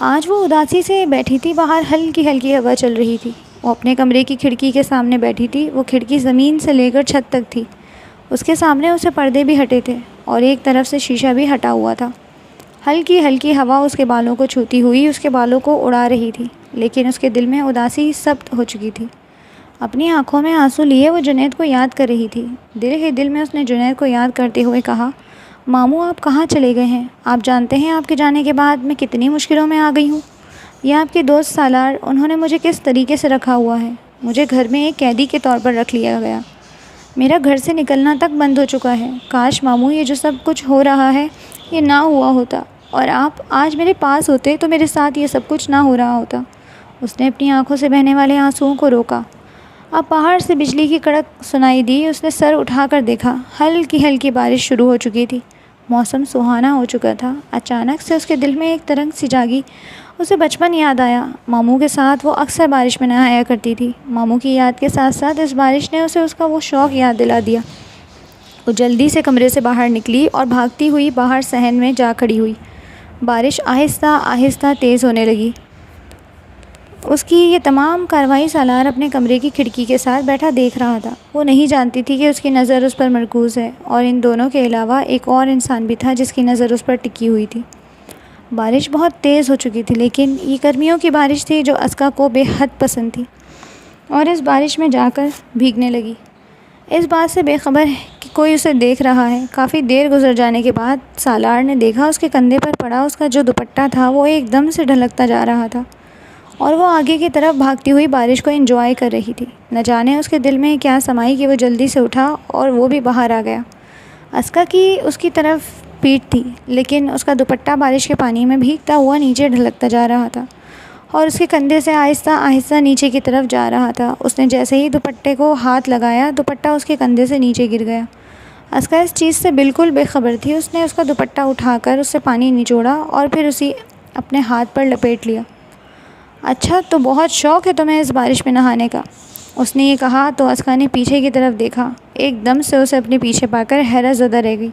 آج وہ اداسی سے بیٹھی تھی، باہر ہلکی ہلکی ہوا چل رہی تھی۔ وہ اپنے کمرے کی کھڑکی کے سامنے بیٹھی تھی۔ وہ کھڑکی زمین سے لے کر چھت تک تھی۔ اس کے سامنے اسے پردے بھی ہٹے تھے اور ایک طرف سے شیشہ بھی ہٹا ہوا تھا۔ ہلکی ہلکی ہوا اس کے بالوں کو چھوتی ہوئی اس کے بالوں کو اڑا رہی تھی، لیکن اس کے دل میں اداسی ثبت ہو چکی تھی۔ اپنی آنکھوں میں آنسو لیے وہ جنید کو یاد کر رہی تھی۔ دل ہی دل میں اس نے جنید کو یاد کرتے ہوئے کہا، ماموں آپ کہاں چلے گئے ہیں؟ آپ جانتے ہیں آپ کے جانے کے بعد میں کتنی مشکلوں میں آ گئی ہوں۔ یہ آپ کے دوست سالار، انہوں نے مجھے کس طریقے سے رکھا ہوا ہے۔ مجھے گھر میں ایک قیدی کے طور پر رکھ لیا گیا۔ میرا گھر سے نکلنا تک بند ہو چکا ہے۔ کاش ماموں یہ جو سب کچھ ہو رہا ہے یہ نہ ہوا ہوتا اور آپ آج میرے پاس ہوتے تو میرے ساتھ یہ سب کچھ نہ ہو رہا ہوتا۔ اس نے اپنی آنکھوں سے بہنے والے آنسوؤں کو روکا۔ اب باہر سے بجلی کی کڑک سنائی دی۔ اس نے سر اٹھا کر دیکھا، ہلکی ہلکی بارش شروع ہو چکی تھی۔ موسم سہانا ہو چکا تھا۔ اچانک سے اس کے دل میں ایک ترنگ سی جاگی۔ اسے بچپن یاد آیا۔ ماموں کے ساتھ وہ اکثر بارش میں نہایا کرتی تھی۔ ماموں کی یاد کے ساتھ ساتھ اس بارش نے اسے اس کا وہ شوق یاد دلا دیا۔ وہ جلدی سے کمرے سے باہر نکلی اور بھاگتی ہوئی باہر صحن میں جا کھڑی ہوئی۔ بارش آہستہ آہستہ تیز ہونے لگی۔ اس کی یہ تمام کارروائی سالار اپنے کمرے کی کھڑکی کے ساتھ بیٹھا دیکھ رہا تھا۔ وہ نہیں جانتی تھی کہ اس کی نظر اس پر مرکوز ہے اور ان دونوں کے علاوہ ایک اور انسان بھی تھا جس کی نظر اس پر ٹکی ہوئی تھی۔ بارش بہت تیز ہو چکی تھی، لیکن یہ گرمیوں کی بارش تھی جو اسکا کو بے حد پسند تھی اور اس بارش میں جا کر بھیگنے لگی، اس بات سے بے خبر کہ کوئی اسے دیکھ رہا ہے۔ کافی دیر گزر جانے کے بعد سالار نے دیکھا اس کے کندھے پر پڑا اس کا جو دوپٹہ تھا وہ ایک دم سے ڈھلکتا جا رہا تھا اور وہ آگے کی طرف بھاگتی ہوئی بارش کو انجوائے کر رہی تھی۔ نہ جانے اس کے دل میں کیا سمائی کہ وہ جلدی سے اٹھا اور وہ بھی باہر آ گیا۔ اسکا کی اس کی طرف پیٹھ تھی، لیکن اس کا دوپٹہ بارش کے پانی میں بھیگتا ہوا نیچے ڈھلکتا جا رہا تھا اور اس کے کندھے سے آہستہ آہستہ نیچے کی طرف جا رہا تھا۔ اس نے جیسے ہی دوپٹے کو ہاتھ لگایا، دوپٹہ اس کے کندھے سے نیچے گر گیا۔ اسکا اس چیز سے بالکل بے خبر تھی۔ اس نے اس کا دوپٹہ اٹھا کر اس سے پانی نچوڑا اور پھر اسے اپنے ہاتھ پر لپیٹ لیا۔ اچھا، تو بہت شوق ہے تمہیں اس بارش میں نہانے کا؟ اس نے یہ کہا تو اسکا نے پیچھے کی طرف دیکھا۔ ایک دم سے اسے اپنے پیچھے پا کر حیرت زدہ رہ گئی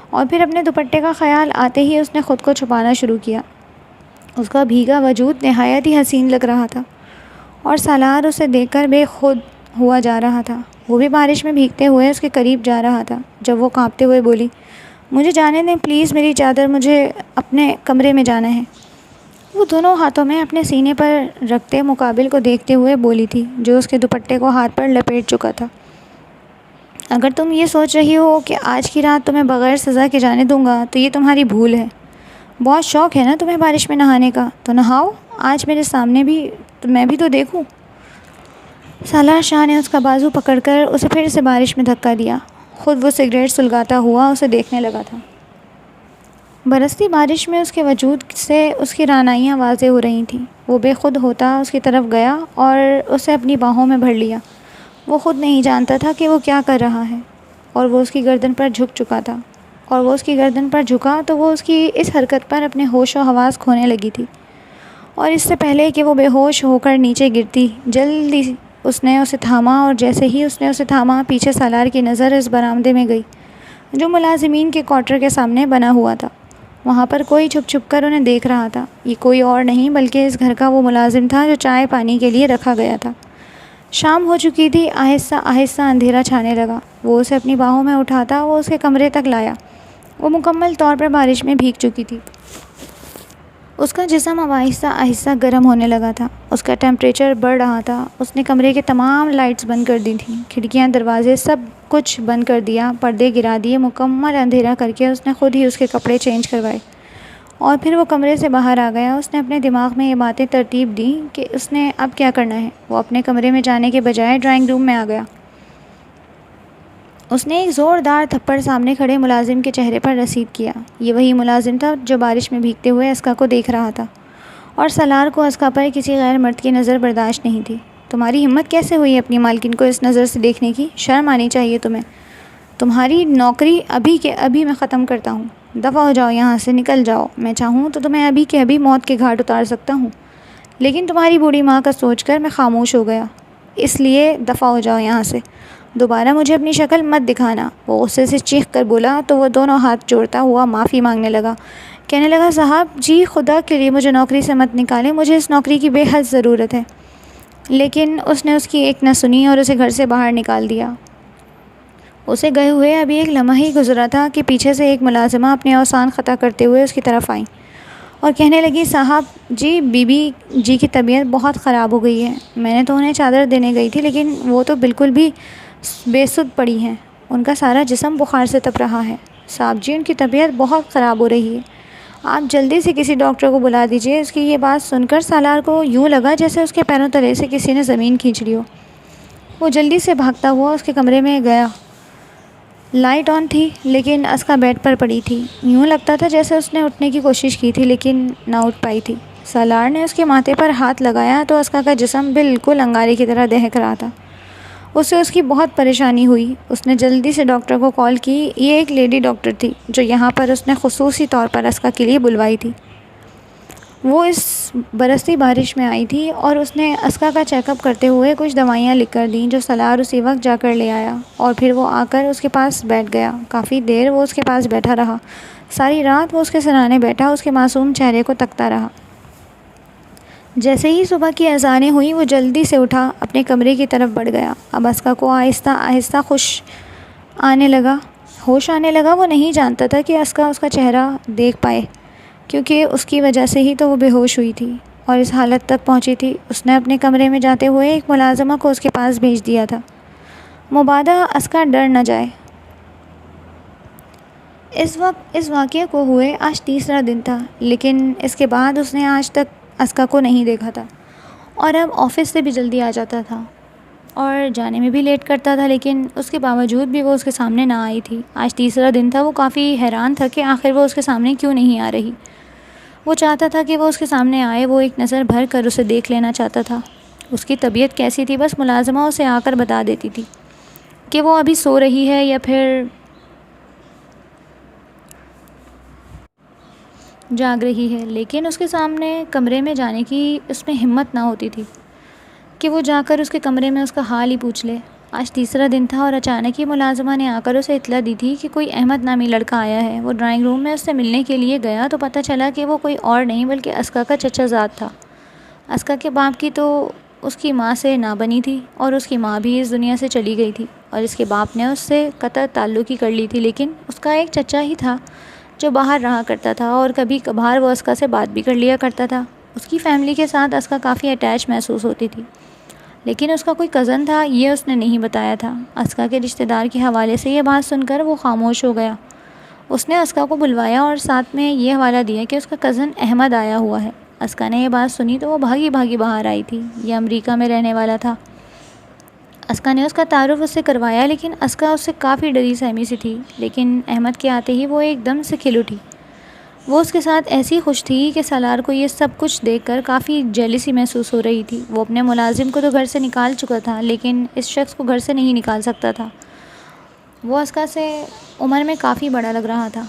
اور پھر اپنے دوپٹے کا خیال آتے ہی اس نے خود کو چھپانا شروع کیا۔ اس کا بھیگا وجود نہایت ہی حسین لگ رہا تھا اور سالار اسے دیکھ کر بے خود ہوا جا رہا تھا۔ وہ بھی بارش میں بھیگتے ہوئے اس کے قریب جا رہا تھا جب وہ کانپتے ہوئے بولی، مجھے جانے دیں پلیز، میری چادر، مجھے اپنے کمرے میں جانا ہے۔ وہ دونوں ہاتھوں میں اپنے سینے پر رکھتے مقابل کو دیکھتے ہوئے بولی تھی جو اس کے دوپٹے کو ہاتھ پر لپیٹ چکا تھا، اگر تم یہ سوچ رہی ہو کہ آج کی رات تمہیں بغیر سزا کے جانے دوں گا تو یہ تمہاری بھول ہے۔ بہت شوق ہے نا تمہیں بارش میں نہانے کا، تو نہاؤ آج میرے سامنے بھی، تو میں بھی تو دیکھوں۔ سالار شاہ نے اس کا بازو پکڑ کر اسے پھر سے بارش میں دھکا دیا۔ خود وہ سگریٹ سلگاتا ہوا اسے دیکھنے لگا تھا۔ برستی بارش میں اس کے وجود سے اس کی رعنائیاں واضح ہو رہی تھیں۔ وہ بے خود ہوتا اس کی طرف گیا اور اسے اپنی باہوں میں بھر لیا۔ وہ خود نہیں جانتا تھا کہ وہ کیا کر رہا ہے اور وہ اس کی گردن پر جھک چکا تھا، اور وہ اس کی گردن پر جھکا تو وہ اس کی اس حرکت پر اپنے ہوش و حواس کھونے لگی تھی، اور اس سے پہلے کہ وہ بے ہوش ہو کر نیچے گرتی جلدی اس نے اسے تھاما، اور جیسے ہی اس نے اسے تھاما پیچھے سالار کی نظر اس برآمدے میں گئی جو ملازمین کے کوارٹر کے سامنے بنا ہوا تھا۔ وہاں پر کوئی چھپ چھپ کر انہیں دیکھ رہا تھا۔ یہ کوئی اور نہیں بلکہ اس گھر کا وہ ملازم تھا جو چائے پانی کے لیے رکھا گیا تھا۔ شام ہو چکی تھی۔ آہستہ آہستہ اندھیرا چھانے لگا۔ وہ اسے اپنی باہوں میں اٹھاتا وہ اس کے کمرے تک لایا۔ وہ مکمل طور پر بارش میں بھیگ چکی تھی۔ اس کا جسم اب آہستہ آہستہ گرم ہونے لگا تھا۔ اس کا ٹیمپریچر بڑھ رہا تھا۔ اس نے کمرے کے تمام لائٹس بند کر دی تھیں، کھڑکیاں، دروازے، سب کچھ بند کر دیا، پردے گرا دیے۔ مکمل اندھیرا کر کے اس نے خود ہی اس کے کپڑے چینج کروائے اور پھر وہ کمرے سے باہر آ گیا۔ اس نے اپنے دماغ میں یہ باتیں ترتیب دیں کہ اس نے اب کیا کرنا ہے۔ وہ اپنے کمرے میں جانے کے بجائے ڈرائنگ روم میں آ گیا۔ اس نے ایک زوردار تھپڑ سامنے کھڑے ملازم کے چہرے پر رسید کیا۔ یہ وہی ملازم تھا جو بارش میں بھیگتے ہوئے اسکا کو دیکھ رہا تھا اور سالار کو اسکا پر کسی غیر مرد کی نظر برداشت نہیں تھی۔ تمہاری ہمت کیسے ہوئی اپنی مالکن کو اس نظر سے دیکھنے کی؟ شرم آنی چاہیے تمہیں۔ تمہاری نوکری ابھی کے ابھی میں ختم کرتا ہوں۔ دفع ہو جاؤ یہاں سے، نکل جاؤ۔ میں چاہوں تو تمہیں ابھی کے ابھی موت کے گھاٹ اتار سکتا ہوں، لیکن تمہاری بوڑھی ماں کا سوچ کر میں خاموش ہو گیا، اس لیے دفع ہو جاؤ یہاں سے۔ دوبارہ مجھے اپنی شکل مت دکھانا۔ وہ غصے سے چیخ کر بولا تو وہ دونوں ہاتھ جوڑتا ہوا معافی مانگنے لگا، کہنے لگا صاحب جی خدا کے لیے مجھے نوکری سے مت نکالیں، مجھے اس نوکری کی بے حد ضرورت ہے۔ لیکن اس نے اس کی ایک نہ سنی اور اسے گھر سے باہر نکال دیا۔ اسے گئے ہوئے ابھی ایک لمحہ ہی گزرا تھا کہ پیچھے سے ایک ملازمہ اپنے اوسان خطا کرتے ہوئے اس کی طرف آئیں اور کہنے لگی صاحب جی بی بی جی کی طبیعت بہت خراب ہو گئی ہے۔ میں نے تو انہیں چادر دینے گئی تھی لیکن وہ تو بالکل بھی بے سدھ پڑی ہیں، ان کا سارا جسم بخار سے تپ رہا ہے۔ صاحب جی ان کی طبیعت بہت خراب ہو رہی ہے، آپ جلدی سے کسی ڈاکٹر کو بلا دیجیے۔ اس کی یہ بات سن کر سالار کو یوں لگا جیسے اس کے پیروں تلے سے کسی نے زمین کھینچ لی ہو۔ وہ جلدی سے بھاگتا ہوا اس کے کمرے میں گیا۔ لائٹ آن تھی لیکن اسکا بیڈ پر پڑی تھی، یوں لگتا تھا جیسے اس نے اٹھنے کی کوشش کی تھی لیکن نہ اٹھ پائی تھی۔ سالار نے اس کے ماتھے پر ہاتھ لگایا تو اسکا کا جسم بالکل انگارے کی طرح دہک رہا تھا۔ اسے اس کی بہت پریشانی ہوئی۔ اس نے جلدی سے ڈاکٹر کو کال کی۔ یہ ایک لیڈی ڈاکٹر تھی جو یہاں پر اس نے خصوصی طور پر اسکا کے لیے بلوائی تھی۔ وہ اس برستی بارش میں آئی تھی اور اس نے اسکا کا چیک اپ کرتے ہوئے کچھ دوائیاں لکھ کر دیں جو سالار اسی وقت جا کر لے آیا، اور پھر وہ آ کر اس کے پاس بیٹھ گیا۔ کافی دیر وہ اس کے پاس بیٹھا رہا، ساری رات وہ اس کے سرانے بیٹھا، اس کے معصوم چہرے کو تکتا رہا۔ جیسے ہی صبح کی اذانیں ہوئیں وہ جلدی سے اٹھا، اپنے کمرے کی طرف بڑھ گیا۔ اب اسکا کو آہستہ آہستہ ہوش آنے لگا۔ وہ نہیں جانتا تھا کہ اسکا اس کا چہرہ دیکھ پائے، کیونکہ اس کی وجہ سے ہی تو وہ بے ہوش ہوئی تھی اور اس حالت تک پہنچی تھی۔ اس نے اپنے کمرے میں جاتے ہوئے ایک ملازمہ کو اس کے پاس بھیج دیا تھا، مبادا اسکا ڈر نہ جائے۔ اس واقعے کو ہوئے آج تیسرا دن تھا، لیکن اس کے بعد اس نے آج تک اسکا کو نہیں دیکھا تھا، اور اب آفس سے بھی جلدی آ جاتا تھا اور جانے میں بھی لیٹ کرتا تھا، لیکن اس کے باوجود بھی وہ اس کے سامنے نہ آئی تھی۔ آج تیسرا دن تھا، وہ کافی حیران تھا کہ آخر وہ اس کے سامنے کیوں نہیں آ رہی۔ وہ چاہتا تھا کہ وہ اس کے سامنے آئے، وہ ایک نظر بھر کر اسے دیکھ لینا چاہتا تھا۔ اس کی طبیعت کیسی تھی بس ملازمہ اسے آ کر بتا دیتی تھی کہ وہ ابھی سو رہی ہے یا پھر جاگ رہی ہے، لیکن اس کے سامنے کمرے میں جانے کی اس میں ہمت نہ ہوتی تھی کہ وہ جا کر اس کے کمرے میں اس کا حال ہی پوچھ لے۔ آج تیسرا دن تھا اور اچانک ہی ملازمہ نے آ کر اسے اطلاع دی تھی کہ کوئی احمد نامی لڑکا آیا ہے۔ وہ ڈرائنگ روم میں اس سے ملنے کے لیے گیا تو پتہ چلا کہ وہ کوئی اور نہیں بلکہ اسکا کا چچا زاد تھا۔ اسکا کے باپ کی تو اس کی ماں سے نہ بنی تھی اور اس کی ماں بھی اس دنیا سے چلی گئی تھی، اور اس کے باپ نے اس سے قطع تعلق ہی کر لی تھی، لیکن اس کا ایک چچا ہی تھا جو باہر رہا کرتا تھا اور کبھی کبھار وہ اسکا سے بات بھی کر لیا کرتا تھا۔ اس کی فیملی کے ساتھ اسکا کافی اٹیچ محسوس ہوتی تھی، لیکن اس کا کوئی کزن تھا یہ اس نے نہیں بتایا تھا۔ اسکا کے رشتہ دار کے حوالے سے یہ بات سن کر وہ خاموش ہو گیا۔ اس نے اسکا کو بلوایا اور ساتھ میں یہ حوالہ دیا کہ اس کا کزن احمد آیا ہوا ہے۔ اسکا نے یہ بات سنی تو وہ بھاگی بھاگی باہر آئی تھی۔ یہ امریکہ میں رہنے والا تھا۔ اسکا نے اس کا تعارف اس سے کروایا، لیکن اسکا اس سے کافی ڈری سہمی سی تھی، لیکن احمد کے آتے ہی وہ ایک دم سے کھل اٹھی۔ وہ اس کے ساتھ ایسی خوش تھی کہ سالار کو یہ سب کچھ دیکھ کر کافی جیلسی محسوس ہو رہی تھی۔ وہ اپنے ملازم کو تو گھر سے نکال چکا تھا، لیکن اس شخص کو گھر سے نہیں نکال سکتا تھا۔ وہ اسکا سے عمر میں کافی بڑا لگ رہا تھا،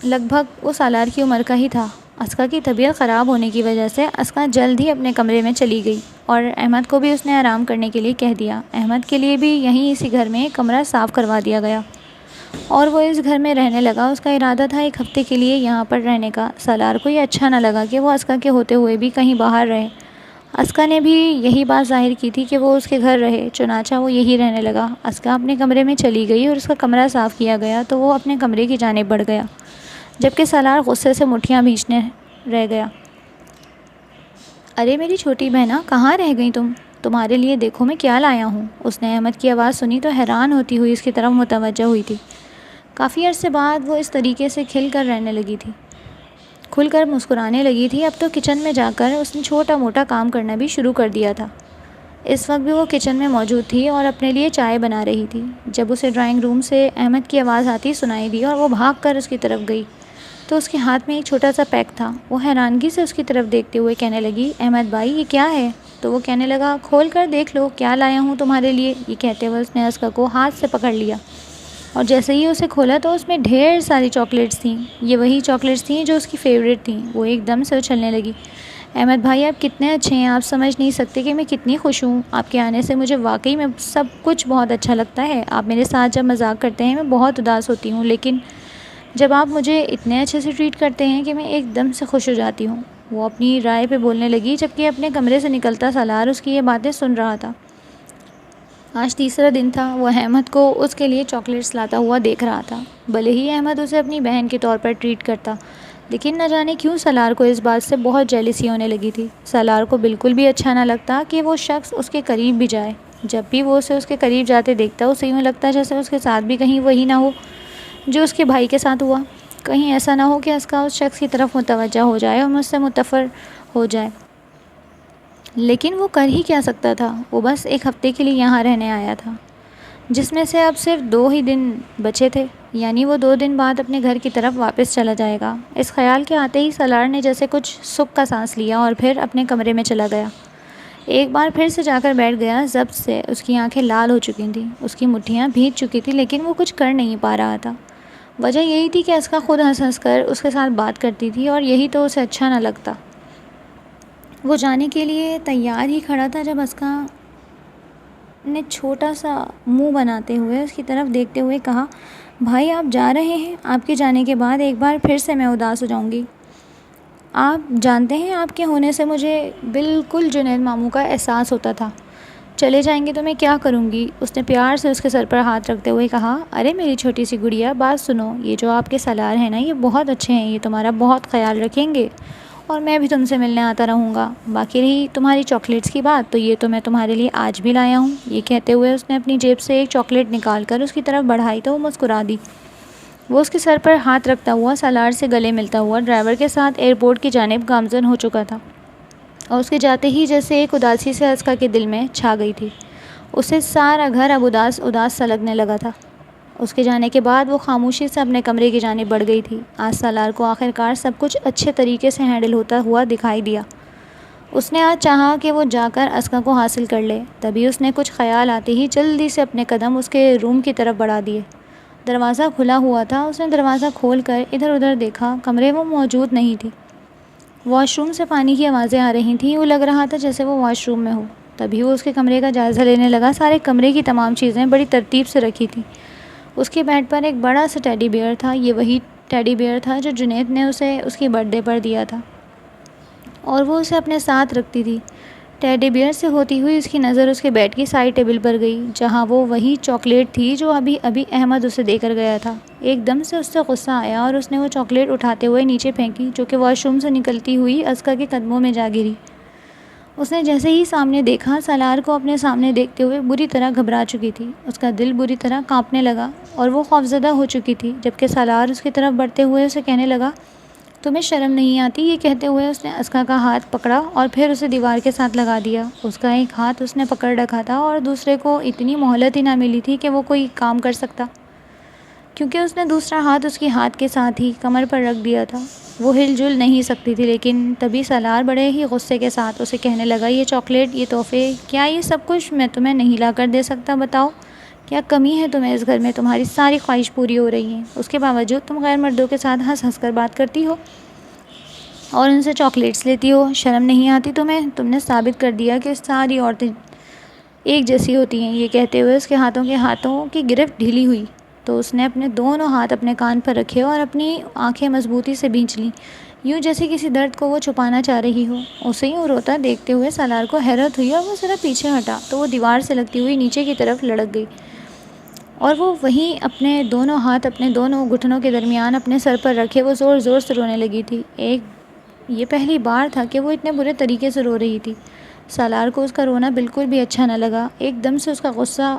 لگ بھگ وہ سالار کی عمر کا ہی تھا۔ اسکا کی طبیعت خراب ہونے کی وجہ سے اسکا جلد ہی اپنے کمرے میں چلی گئی اور احمد کو بھی اس نے آرام کرنے کے لیے کہہ دیا۔ احمد کے لیے بھی یہیں اسی گھر میں ایک کمرہ صاف کروا دیا گیا اور وہ اس گھر میں رہنے لگا۔ اس کا ارادہ تھا ایک ہفتے کے لیے یہاں پر رہنے کا۔ سالار کو یہ اچھا نہ لگا کہ وہ اسکا کے ہوتے ہوئے بھی کہیں باہر رہے۔ اسکا نے بھی یہی بات ظاہر کی تھی کہ وہ اس کے گھر رہے، چنانچہ وہ یہی رہنے لگا۔ اسکا اپنے کمرے میں چلی گئی اور اس کا کمرہ صاف کیا گیا تو وہ اپنے کمرے کی جانب بڑھ گیا، جبکہ سالار غصے سے مٹھیاں بھینچنے رہ گیا۔ ارے میری چھوٹی بہنا، کہاں رہ گئی تم؟ تمہارے لیے دیکھو میں کیا لایا ہوں۔ اس نے احمد کی آواز سنی تو حیران ہوتی ہوئی اس کی طرف متوجہ ہوئی تھی۔ کافی عرصے بعد وہ اس طریقے سے کھل کر رہنے لگی تھی، کھل کر مسکرانے لگی تھی۔ اب تو کچن میں جا کر اس نے چھوٹا موٹا کام کرنا بھی شروع کر دیا تھا۔ اس وقت بھی وہ کچن میں موجود تھی اور اپنے لیے چائے بنا رہی تھی، جب اسے ڈرائنگ روم سے احمد کی آواز آتی سنائی دی اور وہ بھاگ کر اس کی طرف گئی۔ تو اس کے ہاتھ میں ایک چھوٹا سا پیک تھا۔ وہ حیرانگی سے اس کی طرف دیکھتے ہوئے کہنے لگی، احمد بھائی یہ کیا ہے؟ تو وہ کہنے لگا، کھول کر دیکھ لو کیا لایا ہوں تمہارے لیے۔ یہ کہتے ہوئے اس نے اسکا کو ہاتھ سے پکڑ لیا اور جیسے ہی اسے کھولا تو اس میں ڈھیر ساری چاکلیٹس تھیں۔ یہ وہی چاکلیٹس تھیں جو اس کی فیوریٹ تھیں۔ وہ ایک دم سے اچھلنے لگی۔ احمد بھائی آپ کتنے اچھے ہیں، آپ سمجھ نہیں سکتے کہ میں کتنی خوش ہوں۔ آپ کے آنے سے مجھے واقعی میں سب کچھ بہت اچھا لگتا ہے۔ آپ میرے ساتھ جب مذاق کرتے ہیں میں بہت اداس ہوتی ہوں، لیکن جب آپ مجھے اتنے اچھے سے ٹریٹ کرتے ہیں کہ میں ایک دم سے خوش ہو جاتی ہوں۔ وہ اپنی رائے پہ بولنے لگی جبکہ اپنے کمرے سے نکلتا سالار اس کی یہ باتیں سن رہا تھا۔ آج تیسرا دن تھا۔ وہ احمد کو اس کے لیے چاکلیٹس لاتا ہوا دیکھ رہا تھا۔ بھلے ہی احمد اسے اپنی بہن کے طور پر ٹریٹ کرتا، لیکن نہ جانے کیوں سالار کو اس بات سے بہت جیلسی ہونے لگی تھی۔ سالار کو بالکل بھی اچھا نہ لگتا کہ وہ شخص اس کے قریب بھی جائے۔ جب بھی وہ اسے اس کے قریب جاتے دیکھتا اسے یوں لگتا جیسے اس کے ساتھ بھی کہیں وہی نہ ہو جو اس کے بھائی کے ساتھ ہوا۔ کہیں ایسا نہ ہو کہ اسکا اس شخص کی طرف متوجہ ہو جائے اور مجھ سے متفر ہو جائے۔ لیکن وہ کر ہی کیا سکتا تھا؟ وہ بس ایک ہفتے کے لیے یہاں رہنے آیا تھا، جس میں سے اب صرف 2 ہی دن بچے تھے، یعنی وہ 2 دن بعد اپنے گھر کی طرف واپس چلا جائے گا۔ اس خیال کے آتے ہی سالار نے جیسے کچھ سکھ کا سانس لیا اور پھر اپنے کمرے میں چلا گیا۔ ایک بار پھر سے جا کر بیٹھ گیا۔ ضبط سے اس کی آنکھیں لال ہو چکی تھیں، اس کی مٹھیاں بھیگ چکی تھیں، لیکن وہ کچھ کر نہیں پا رہا تھا۔ وجہ یہی تھی کہ اسکا خود ہنس ہنس کر اس کے ساتھ بات کرتی تھی اور یہی تو اسے اچھا نہ لگتا۔ وہ جانے کے لیے تیار ہی کھڑا تھا جب اسکا نے چھوٹا سا منہ بناتے ہوئے اس کی طرف دیکھتے ہوئے کہا، بھائی آپ جا رہے ہیں؟ آپ کے جانے کے بعد ایک بار پھر سے میں اداس ہو جاؤں گی۔ آپ جانتے ہیں آپ کے ہونے سے مجھے بالکل جنید ماموں کا احساس ہوتا تھا۔ چلے جائیں گے تو میں کیا کروں گی؟ اس نے پیار سے اس کے سر پر ہاتھ رکھتے ہوئے کہا، ارے میری چھوٹی سی گڑیا بات سنو، یہ جو آپ کے سالار ہیں نا یہ بہت اچھے ہیں، یہ تمہارا بہت خیال رکھیں گے اور میں بھی تم سے ملنے آتا رہوں گا۔ باقی رہی تمہاری چاکلیٹس کی بات تو یہ تو میں تمہارے لیے آج بھی لایا ہوں۔ یہ کہتے ہوئے اس نے اپنی جیب سے ایک چاکلیٹ نکال کر اس کی طرف بڑھائی تو وہ مسکرا دی۔ وہ اس کے سر پر ہاتھ رکھتا ہوا سالار سے گلے ملتا ہوا ڈرائیور کے ساتھ ایئرپورٹ کی جانب گامزن ہو چکا تھا، اور اس کے جاتے ہی جیسے ایک اداسی سے اسکا کے دل میں چھا گئی تھی۔ اسے سارا گھر اب اداس اداس سا لگنے لگا تھا۔ اس کے جانے کے بعد وہ خاموشی سے اپنے کمرے کی جانب بڑھ گئی تھی۔ آج سالار کو آخرکار سب کچھ اچھے طریقے سے ہینڈل ہوتا ہوا دکھائی دیا۔ اس نے آج چاہا کہ وہ جا کر اسکا کو حاصل کر لے۔ تبھی اس نے کچھ خیال آتے ہی جلدی سے اپنے قدم اس کے روم کی طرف بڑھا دیے۔ دروازہ کھلا ہوا تھا۔ اس نے دروازہ کھول کر ادھر ادھر دیکھا، کمرے میں موجود نہیں تھی۔ واش روم سے پانی کی آوازیں آ رہی تھیں، وہ لگ رہا تھا جیسے وہ واش روم میں ہو۔ تبھی وہ اس کے کمرے کا جائزہ لینے لگا۔ سارے کمرے کی تمام چیزیں بڑی ترتیب سے رکھی تھیں۔ اس کے بیڈ پر ایک بڑا سا ٹیڈی بیئر تھا۔ یہ وہی ٹیڈی بیئر تھا جو جنید نے اسے اس کی برتھ ڈے پر دیا تھا اور وہ اسے اپنے ساتھ رکھتی تھی۔ ٹیڈی بیئر سے ہوتی ہوئی اس کی نظر اس کے بیڈ کی سائڈ ٹیبل پر گئی، جہاں وہ وہی چاکلیٹ تھی جو ابھی ابھی احمد اسے دے کر گیا تھا۔ ایک دم سے اس سے غصہ آیا اور اس نے وہ چاکلیٹ اٹھاتے ہوئے نیچے پھینکی، جو کہ واش روم سے نکلتی ہوئی اسکا کے قدموں میں جا گری۔ اس نے جیسے ہی سامنے دیکھا، سالار کو اپنے سامنے دیکھتے ہوئے بری طرح گھبرا چکی تھی۔ اس کا دل بری طرح کانپنے لگا اور وہ خوفزدہ ہو چکی تھی، جبکہ سالار اس کی طرف بڑھتے ہوئے اسے کہنے لگا، تمہیں شرم نہیں آتی؟ یہ کہتے ہوئے اس نے اسکا کا ہاتھ پکڑا اور پھر اسے دیوار کے ساتھ لگا دیا۔ اس کا ایک ہاتھ اس نے پکڑ رکھا تھا اور دوسرے کو اتنی مہلت ہی نہ ملی تھی کہ وہ کوئی کام کر سکتا، کیونکہ اس نے دوسرا ہاتھ اس کے ہاتھ کے ساتھ ہی کمر پر رکھ دیا تھا۔ وہ ہل جل نہیں سکتی تھی، لیکن تبھی سالار بڑے ہی غصے کے ساتھ اسے کہنے لگا، یہ چاکلیٹ، یہ تحفے، کیا یہ سب کچھ میں تمہیں نہیں لا کر دے سکتا؟ بتاؤ کیا کمی ہے تمہیں اس گھر میں؟ تمہاری ساری خواہش پوری ہو رہی ہیں، اس کے باوجود تم غیر مردوں کے ساتھ ہنس ہنس کر بات کرتی ہو اور ان سے چاکلیٹس لیتی ہو۔ شرم نہیں آتی تمہیں؟ تم نے ثابت کر دیا کہ ساری عورتیں ایک جیسی ہوتی ہیں۔ یہ کہتے ہوئے اس کے ہاتھوں کی گرفت ڈھیلی ہوئی تو اس نے اپنے دونوں ہاتھ اپنے کان پر رکھے اور اپنی آنکھیں مضبوطی سے بھینچ لیں، یوں جیسے کسی درد کو وہ چھپانا چاہ رہی ہو۔ اسے یوں روتا دیکھتے ہوئے سالار کو حیرت ہوئی اور وہ ذرا پیچھے ہٹا تو وہ دیوار سے لگتی ہوئی نیچے کی طرف لڑک گئی، اور وہ وہیں اپنے دونوں ہاتھ اپنے دونوں گھٹنوں کے درمیان اپنے سر پر رکھے وہ زور زور سے رونے لگی تھی۔ یہ پہلی بار تھا کہ وہ اتنے برے طریقے سے رو رہی تھی۔ سالار کو اس کا رونا بالکل بھی اچھا نہ لگا۔ ایک دم سے اس کا غصہ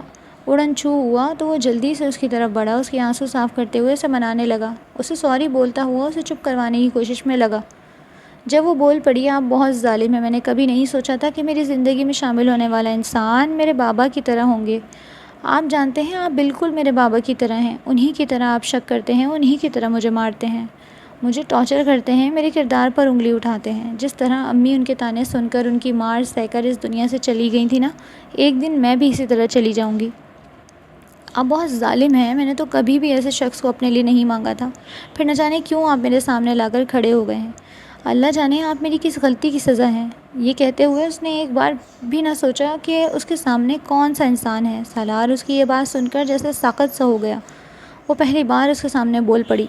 اڑن چھو ہوا تو وہ جلدی سے اس کی طرف بڑھا، اس کے آنسو صاف کرتے ہوئے اسے منانے لگا، اسے سوری بولتا ہوا اسے چپ کروانے کی کوشش میں لگا۔ جب وہ بول پڑی، آپ بہت ظالم ہیں، میں نے کبھی نہیں سوچا تھا کہ میری زندگی میں شامل ہونے والا انسان میرے بابا کی طرح ہوں گے۔ آپ جانتے ہیں آپ بالکل میرے بابا کی طرح ہیں، انہی کی طرح آپ شک کرتے ہیں، انہی کی طرح مجھے مارتے ہیں۔ مجھے ٹارچر کرتے ہیں، میرے کردار پر انگلی اٹھاتے ہیں۔ جس طرح امی ان کے طعنے سن کر ان کی مار سہ کر اس دنیا سے چلی گئی تھی نا، ایک دن میں بھی اسی طرح چلی جاؤں گی۔ آپ بہت ظالم ہیں، میں نے تو کبھی بھی ایسے شخص کو اپنے لیے نہیں مانگا تھا، پھر نہ جانے کیوں آپ میرے سامنے لا کر کھڑے ہو گئے ہیں۔ اللہ جانے آپ میری کس غلطی کی سزا ہیں۔ یہ کہتے ہوئے اس نے ایک بار بھی نہ سوچا کہ اس کے سامنے کون سا انسان ہے۔ سالار اس کی یہ بات سن کر جیسے ساخت سا ہو گیا۔ وہ پہلی بار اس کے سامنے بول پڑی،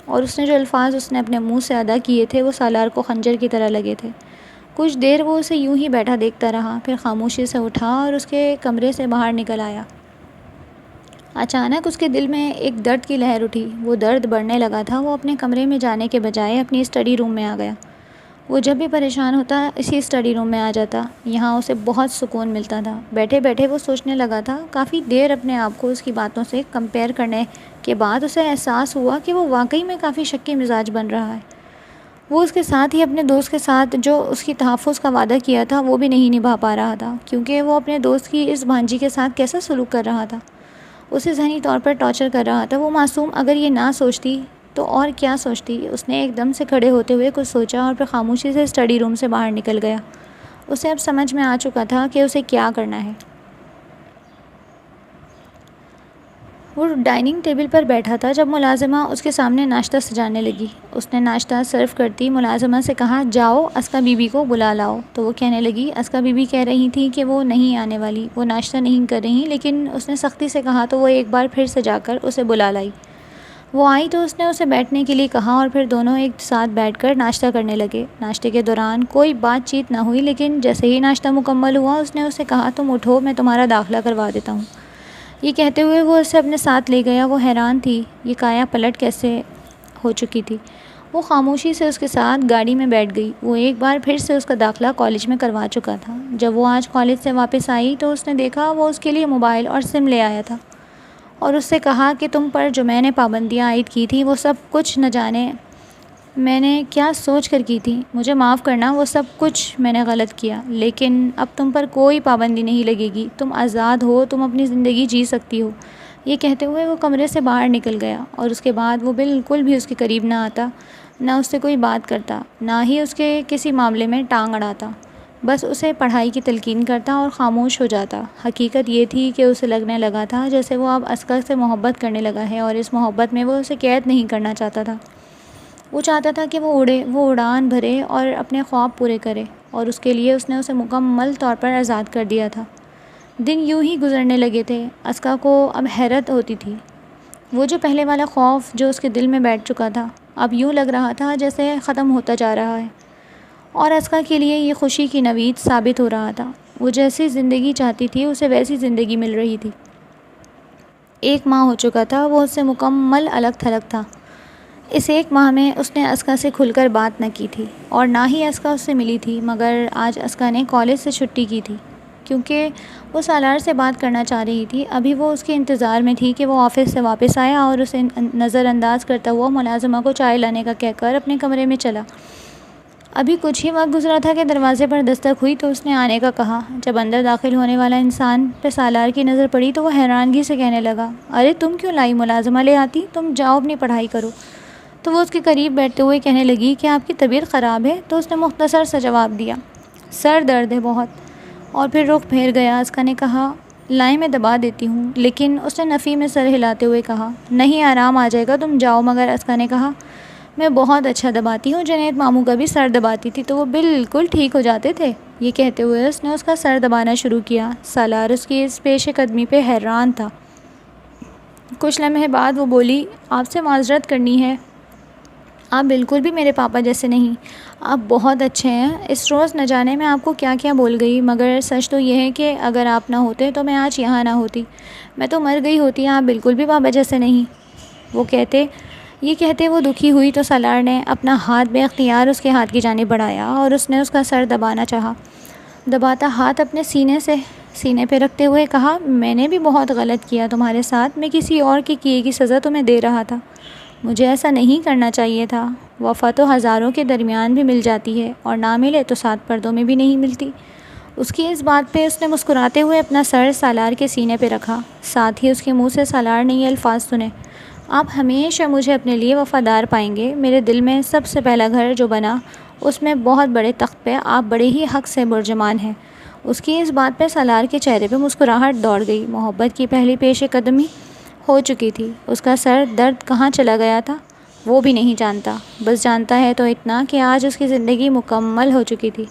اور اس نے جو الفاظ اس نے اپنے منہ سے ادا کیے تھے وہ سالار کو خنجر کی طرح لگے تھے۔ کچھ دیر وہ اسے یوں ہی بیٹھا دیکھتا رہا، پھر خاموشی سے اٹھا اور اس کے کمرے سے باہر نکل آیا۔ اچانک اس کے دل میں ایک درد کی لہر اٹھی، وہ درد بڑھنے لگا تھا۔ وہ اپنے کمرے میں جانے کے بجائے اپنی اسٹڈی روم میں آ گیا۔ وہ جب بھی پریشان ہوتا اسی اسٹڈی روم میں آ جاتا، یہاں اسے بہت سکون ملتا تھا۔ بیٹھے بیٹھے وہ سوچنے لگا تھا، کافی دیر اپنے آپ کو اس کی باتوں سے کمپیئر کرنے کے بعد اسے احساس ہوا کہ وہ واقعی میں کافی شکی مزاج بن رہا ہے۔ وہ اس کے ساتھ ہی اپنے دوست کے ساتھ جو اس کی تحفظ کا وعدہ کیا تھا وہ بھی نہیں نبھا پا رہا تھا، کیونکہ وہ اپنے دوست کی اس بھانجی کے ساتھ کیسا سلوک کر رہا تھا، اسے ذہنی طور پر ٹارچر کر رہا تھا۔ وہ معصوم اگر یہ نہ سوچتی تو اور کیا سوچتی؟ اس نے ایک دم سے کھڑے ہوتے ہوئے کچھ سوچا اور پھر خاموشی سے اسٹڈی روم سے باہر نکل گیا۔ اسے اب سمجھ میں آ چکا تھا کہ اسے کیا کرنا ہے۔ وہ ڈائننگ ٹیبل پر بیٹھا تھا جب ملازمہ اس کے سامنے ناشتہ سجانے لگی۔ اس نے ناشتہ سرو کرتی ملازمہ سے کہا، جاؤ اسکا بی بی کو بلا لاؤ۔ تو وہ کہنے لگی، اسکا بی بی کہہ رہی تھی کہ وہ نہیں آنے والی، وہ ناشتہ نہیں کر رہی، لیکن اس نے سختی سے کہا تو وہ ایک بار پھر سے جا کر اسے بلا لائی۔ وہ آئی تو اس نے اسے بیٹھنے کے لیے کہا اور پھر دونوں ایک ساتھ بیٹھ کر ناشتہ کرنے لگے۔ ناشتے کے دوران کوئی بات چیت نہ ہوئی، لیکن جیسے ہی ناشتہ مکمل ہوا اس نے اسے کہا، تم اٹھو، میں تمہارا داخلہ کروا دیتا ہوں۔ یہ کہتے ہوئے وہ اسے اپنے ساتھ لے گیا۔ وہ حیران تھی، یہ کایا پلٹ کیسے ہو چکی تھی۔ وہ خاموشی سے اس کے ساتھ گاڑی میں بیٹھ گئی۔ وہ ایک بار پھر سے اس کا داخلہ کالج میں کروا چکا تھا۔ جب وہ آج کالج سے واپس آئی تو اس نے دیکھا وہ اس کے لیے موبائل اور سم لے آیا تھا، اور اس سے کہا کہ تم پر جو میں نے پابندیاں عائد کی تھی وہ سب کچھ نہ جانے میں نے کیا سوچ کر کی تھی، مجھے معاف کرنا، وہ سب کچھ میں نے غلط کیا، لیکن اب تم پر کوئی پابندی نہیں لگے گی، تم آزاد ہو، تم اپنی زندگی جی سکتی ہو۔ یہ کہتے ہوئے وہ کمرے سے باہر نکل گیا، اور اس کے بعد وہ بالکل بھی اس کے قریب نہ آتا، نہ اس سے کوئی بات کرتا، نہ ہی اس کے کسی معاملے میں ٹانگ اڑاتا، بس اسے پڑھائی کی تلقین کرتا اور خاموش ہو جاتا۔ حقیقت یہ تھی کہ اسے لگنے لگا تھا جیسے وہ اب اسکر سے محبت کرنے لگا ہے، اور اس محبت میں وہ اسے قید نہیں کرنا چاہتا تھا۔ وہ چاہتا تھا کہ وہ اڑے، وہ اڑان بھرے اور اپنے خواب پورے کرے، اور اس کے لیے اس نے اسے مکمل طور پر آزاد کر دیا تھا۔ دن یوں ہی گزرنے لگے تھے۔ اسکا کو اب حیرت ہوتی تھی، وہ جو پہلے والا خوف جو اس کے دل میں بیٹھ چکا تھا اب یوں لگ رہا تھا جیسے ختم ہوتا جا رہا ہے، اور اسکا کے لیے یہ خوشی کی نوید ثابت ہو رہا تھا۔ وہ جیسی زندگی چاہتی تھی اسے ویسی زندگی مل رہی تھی۔ 1 ماہ ہو چکا تھا وہ اس سے مکمل الگ تھلگ تھا۔ اس 1 ماہ میں اس نے اسکا سے کھل کر بات نہ کی تھی، اور نہ ہی اسکا اس سے ملی تھی، مگر آج اسکا نے کالج سے چھٹی کی تھی کیونکہ وہ سالار سے بات کرنا چاہ رہی تھی۔ ابھی وہ اس کے انتظار میں تھی کہ وہ آفس سے واپس آیا اور اسے نظر انداز کرتا ہوا ملازمہ کو چائے لانے کا کہہ کر اپنے کمرے میں چلا۔ ابھی کچھ ہی وقت گزرا تھا کہ دروازے پر دستک ہوئی تو اس نے آنے کا کہا۔ جب اندر داخل ہونے والا انسان پہ سالار کی نظر پڑی تو وہ حیرانگی سے کہنے لگا، ارے تم کیوں لائی؟ ملازمہ لے آتی، تم جاؤ اپنی پڑھائی کرو۔ تو وہ اس کے قریب بیٹھتے ہوئے کہنے لگی کہ آپ کی طبیعت خراب ہے؟ تو اس نے مختصر سا جواب دیا، سر درد ہے بہت، اور پھر رخ پھیر گیا۔ اسکا نے کہا، لائیں میں دبا دیتی ہوں، لیکن اس نے نفی میں سر ہلاتے ہوئے کہا، نہیں آرام آ جائے گا، تم جاؤ۔ مگر اسکا نے کہا، میں بہت اچھا دباتی ہوں، جنید ماموں کا بھی سر دباتی تھی تو وہ بالکل ٹھیک ہو جاتے تھے۔ یہ کہتے ہوئے اس نے اس کا سر دبانا شروع کیا۔ سالار اس کی اس پیش قدمی پہ حیران تھا۔ کچھ لمحے بعد وہ بولی، آپ سے معذرت کرنی ہے، آپ بالکل بھی میرے پاپا جیسے نہیں، آپ بہت اچھے ہیں۔ اس روز نہ جانے میں آپ کو کیا کیا بول گئی، مگر سچ تو یہ ہے کہ اگر آپ نہ ہوتے تو میں آج یہاں نہ ہوتی، میں تو مر گئی ہوتی، آپ بالکل بھی پاپا جیسے نہیں۔ یہ کہتے وہ دکھی ہوئی تو سالار نے اپنا ہاتھ بے اختیار اس کے ہاتھ کی جانب بڑھایا اور اس نے اس کا سر دبانا چاہا۔ دباتا ہاتھ اپنے سینے پہ رکھتے ہوئے کہا، میں نے بھی بہت غلط کیا تمہارے ساتھ، میں کسی اور کے کیے کی سزا تمہیں دے رہا تھا، مجھے ایسا نہیں کرنا چاہیے تھا۔ وفا تو ہزاروں کے درمیان بھی مل جاتی ہے، اور نہ ملے تو 7 پردوں میں بھی نہیں ملتی۔ اس کی اس بات پہ اس نے مسکراتے ہوئے اپنا سر سالار کے سینے پہ رکھا، ساتھ ہی اس کے منہ سے سالار نے یہ الفاظ سنے، آپ ہمیشہ مجھے اپنے لیے وفادار پائیں گے۔ میرے دل میں سب سے پہلا گھر جو بنا اس میں بہت بڑے تخت پہ آپ بڑے ہی حق سے برجمان ہیں۔ اس کی اس بات پہ سالار کے چہرے پہ مسکراہٹ دوڑ گئی۔ محبت کی پہلی پیش قدمی ہو چکی تھی۔ اس کا سر درد کہاں چلا گیا تھا وہ بھی نہیں جانتا، بس جانتا ہے تو اتنا کہ آج اس کی زندگی مکمل ہو چکی تھی۔